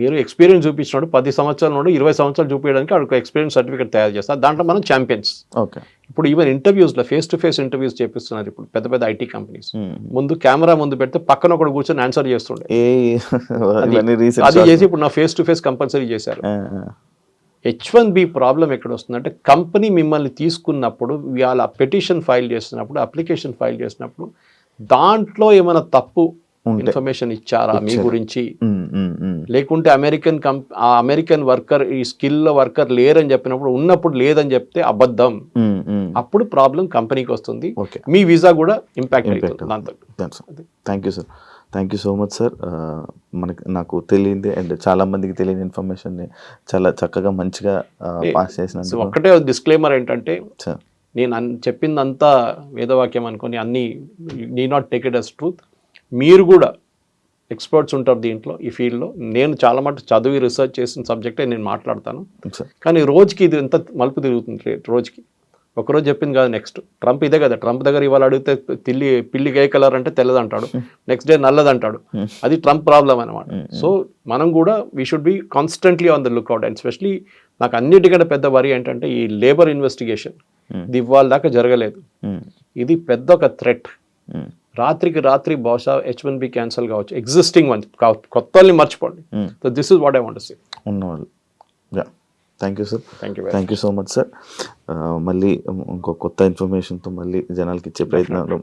మీరు ఎక్స్పీరియన్స్ చూపించినప్పుడు 10 సంవత్సరాల నుండి 20 సంవత్సరాలు చూపించడానికి అక్కడ ఎక్స్పీరియన్స్ సర్టిఫికేట్ తయారు చేస్తారు. దాంట్లో మనం ఛాంపియన్స్. ఓకే. ఇప్పుడు ఈవెన్ ఇంటర్వ్యూస్లో ఫేస్ టు ఫేస్ ఇంటర్వ్యూస్ చేపిస్తున్నారు ఇప్పుడు పెద్ద పెద్ద IT కంపెనీస్. ముందు కెమెరా ముందు పెడితే పక్కన ఒకటి కూర్చొని ఆన్సర్ చేస్తుండే. అది చేసి ఇప్పుడు నా ఫేస్ టు ఫేస్ కంపల్సరీ చేశారు. H1B ప్రాబ్లం ఎక్కడ వస్తుందంటే కంపెనీ మిమ్మల్ని తీసుకున్నప్పుడు వాళ్ళ పెటిషన్ ఫైల్ చేస్తున్నప్పుడు, అప్లికేషన్ ఫైల్ చేసినప్పుడు దాంట్లో ఏమైనా తప్పు ఇన్ఫర్మేషన్ ఇచ్చారా మీ గురించి, లేకుంటే అమెరికన్ వర్కర్ ఈ స్కిల్ వర్కర్ లేరని చెప్పినప్పుడు ఉన్నప్పుడు లేదని చెప్తే అబద్ధం. అప్పుడు ప్రాబ్లం కంపెనీకి వస్తుంది, మీ వీసా కూడా ఇంపాక్ట్ అవుతుంది దాంతో. Thank you sir, thank you so much sir. నాకు తెలియంది అండ్ చాలా మందికి తెలియని ఇన్ఫర్మేషన్ని చాలా చక్కగా మంచిగా పాస్ చేసినందుకు. ఒక్కటే డిస్క్లైమర్ ఏంటంటే, నేను చెప్పిందంతా వేదవాక్యం అనుకొని అన్నీ need not take it as truth. మీరు కూడా ఎక్స్పర్ట్స్ ఉంటారు దీంట్లో, ఈ ఫీల్డ్లో. నేను చాలా మటుకు చదివి రీసెర్చ్ చేసిన సబ్జెక్టే నేను మాట్లాడతాను. కానీ రోజుకి ఇది ఎంత మలుపు తిరుగుతుంది. రోజుకి ఒకరోజు చెప్పింది కాదు, నెక్స్ట్ ట్రంప్ ఇదే కదా. ట్రంప్ దగ్గర ఇవాళ అడిగితే పిల్లి ఏ కలర్ అంటే తెల్లదంటాడు, నెక్స్ట్ డే నల్లదంటాడు. అది ట్రంప్ ప్రాబ్లం అనమాట. సో మనం కూడా we should be constantly on the lookout. And specially నాకు అన్నిటికంటే పెద్ద వరి ఏంటంటే ఈ లేబర్ ఇన్వెస్టిగేషన్. ఇది ఇవాళ దాకా జరగలేదు. ఇది పెద్ద ఒక థ్రెట్. రాత్రికి రాత్రి బహుశా H1B క్యాన్సల్ కావచ్చు, ఎగ్జిస్టింగ్ వన్ కొత్తల్ని మర్చిపోండి. So this is what I want to say. ఉన్నవాళ్ళు. Thank you sir, thank you so much sir. మళ్ళీ ఇంకో కొత్త ఇన్ఫర్మేషన్తో మళ్ళీ జనాలకి ఇచ్చే ప్రయత్నంలో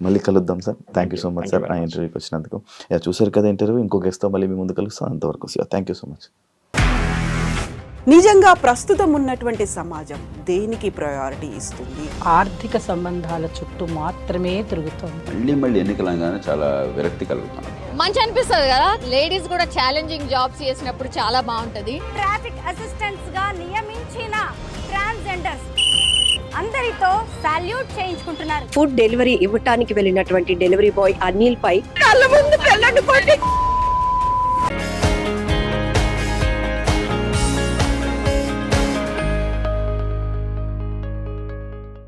మళ్ళీ కలుద్దాం sir. Thank you so much sir నా ఇంటర్వ్యూకి వచ్చినందుకు. చూసారు కదా ఇంటర్వ్యూ, ఇంకో గెస్ట్తో మళ్ళీ మీ ముందు కలుస్తాం. అంతవరకు థ్యాంక్ యూ సో మచ్. నిజంగా ప్రస్తుతం ఉన్నటువంటి సమాజం దేనికి ప్రయారిటీ ఇస్తుంది? ఆర్థిక సంబంధాల చుట్టూ మాత్రమే తిరుగుతుంది. మళ్ళీ ఎన్నికలంగానే చాలా విరక్తి కలుగుతాను. మంచి అనిపిస్తుంది కదా, లేడీస్ కూడా ఛాలెంజింగ్ జాబ్స్ చేసినప్పుడు చాలా బాగుంటది. ట్రాఫిక్ అసిస్టెంట్స్ గా నియమించిన ట్రాన్స్జెండర్స్ అందరితో సాల్యూట్ చేయించుకుంటున్నారు. ఫుడ్ డెలివరీ ఇవ్వటానికి వెళ్ళినటువంటి డెలివరీ బాయ్ అనిల్ పై కళ్ళ ముందు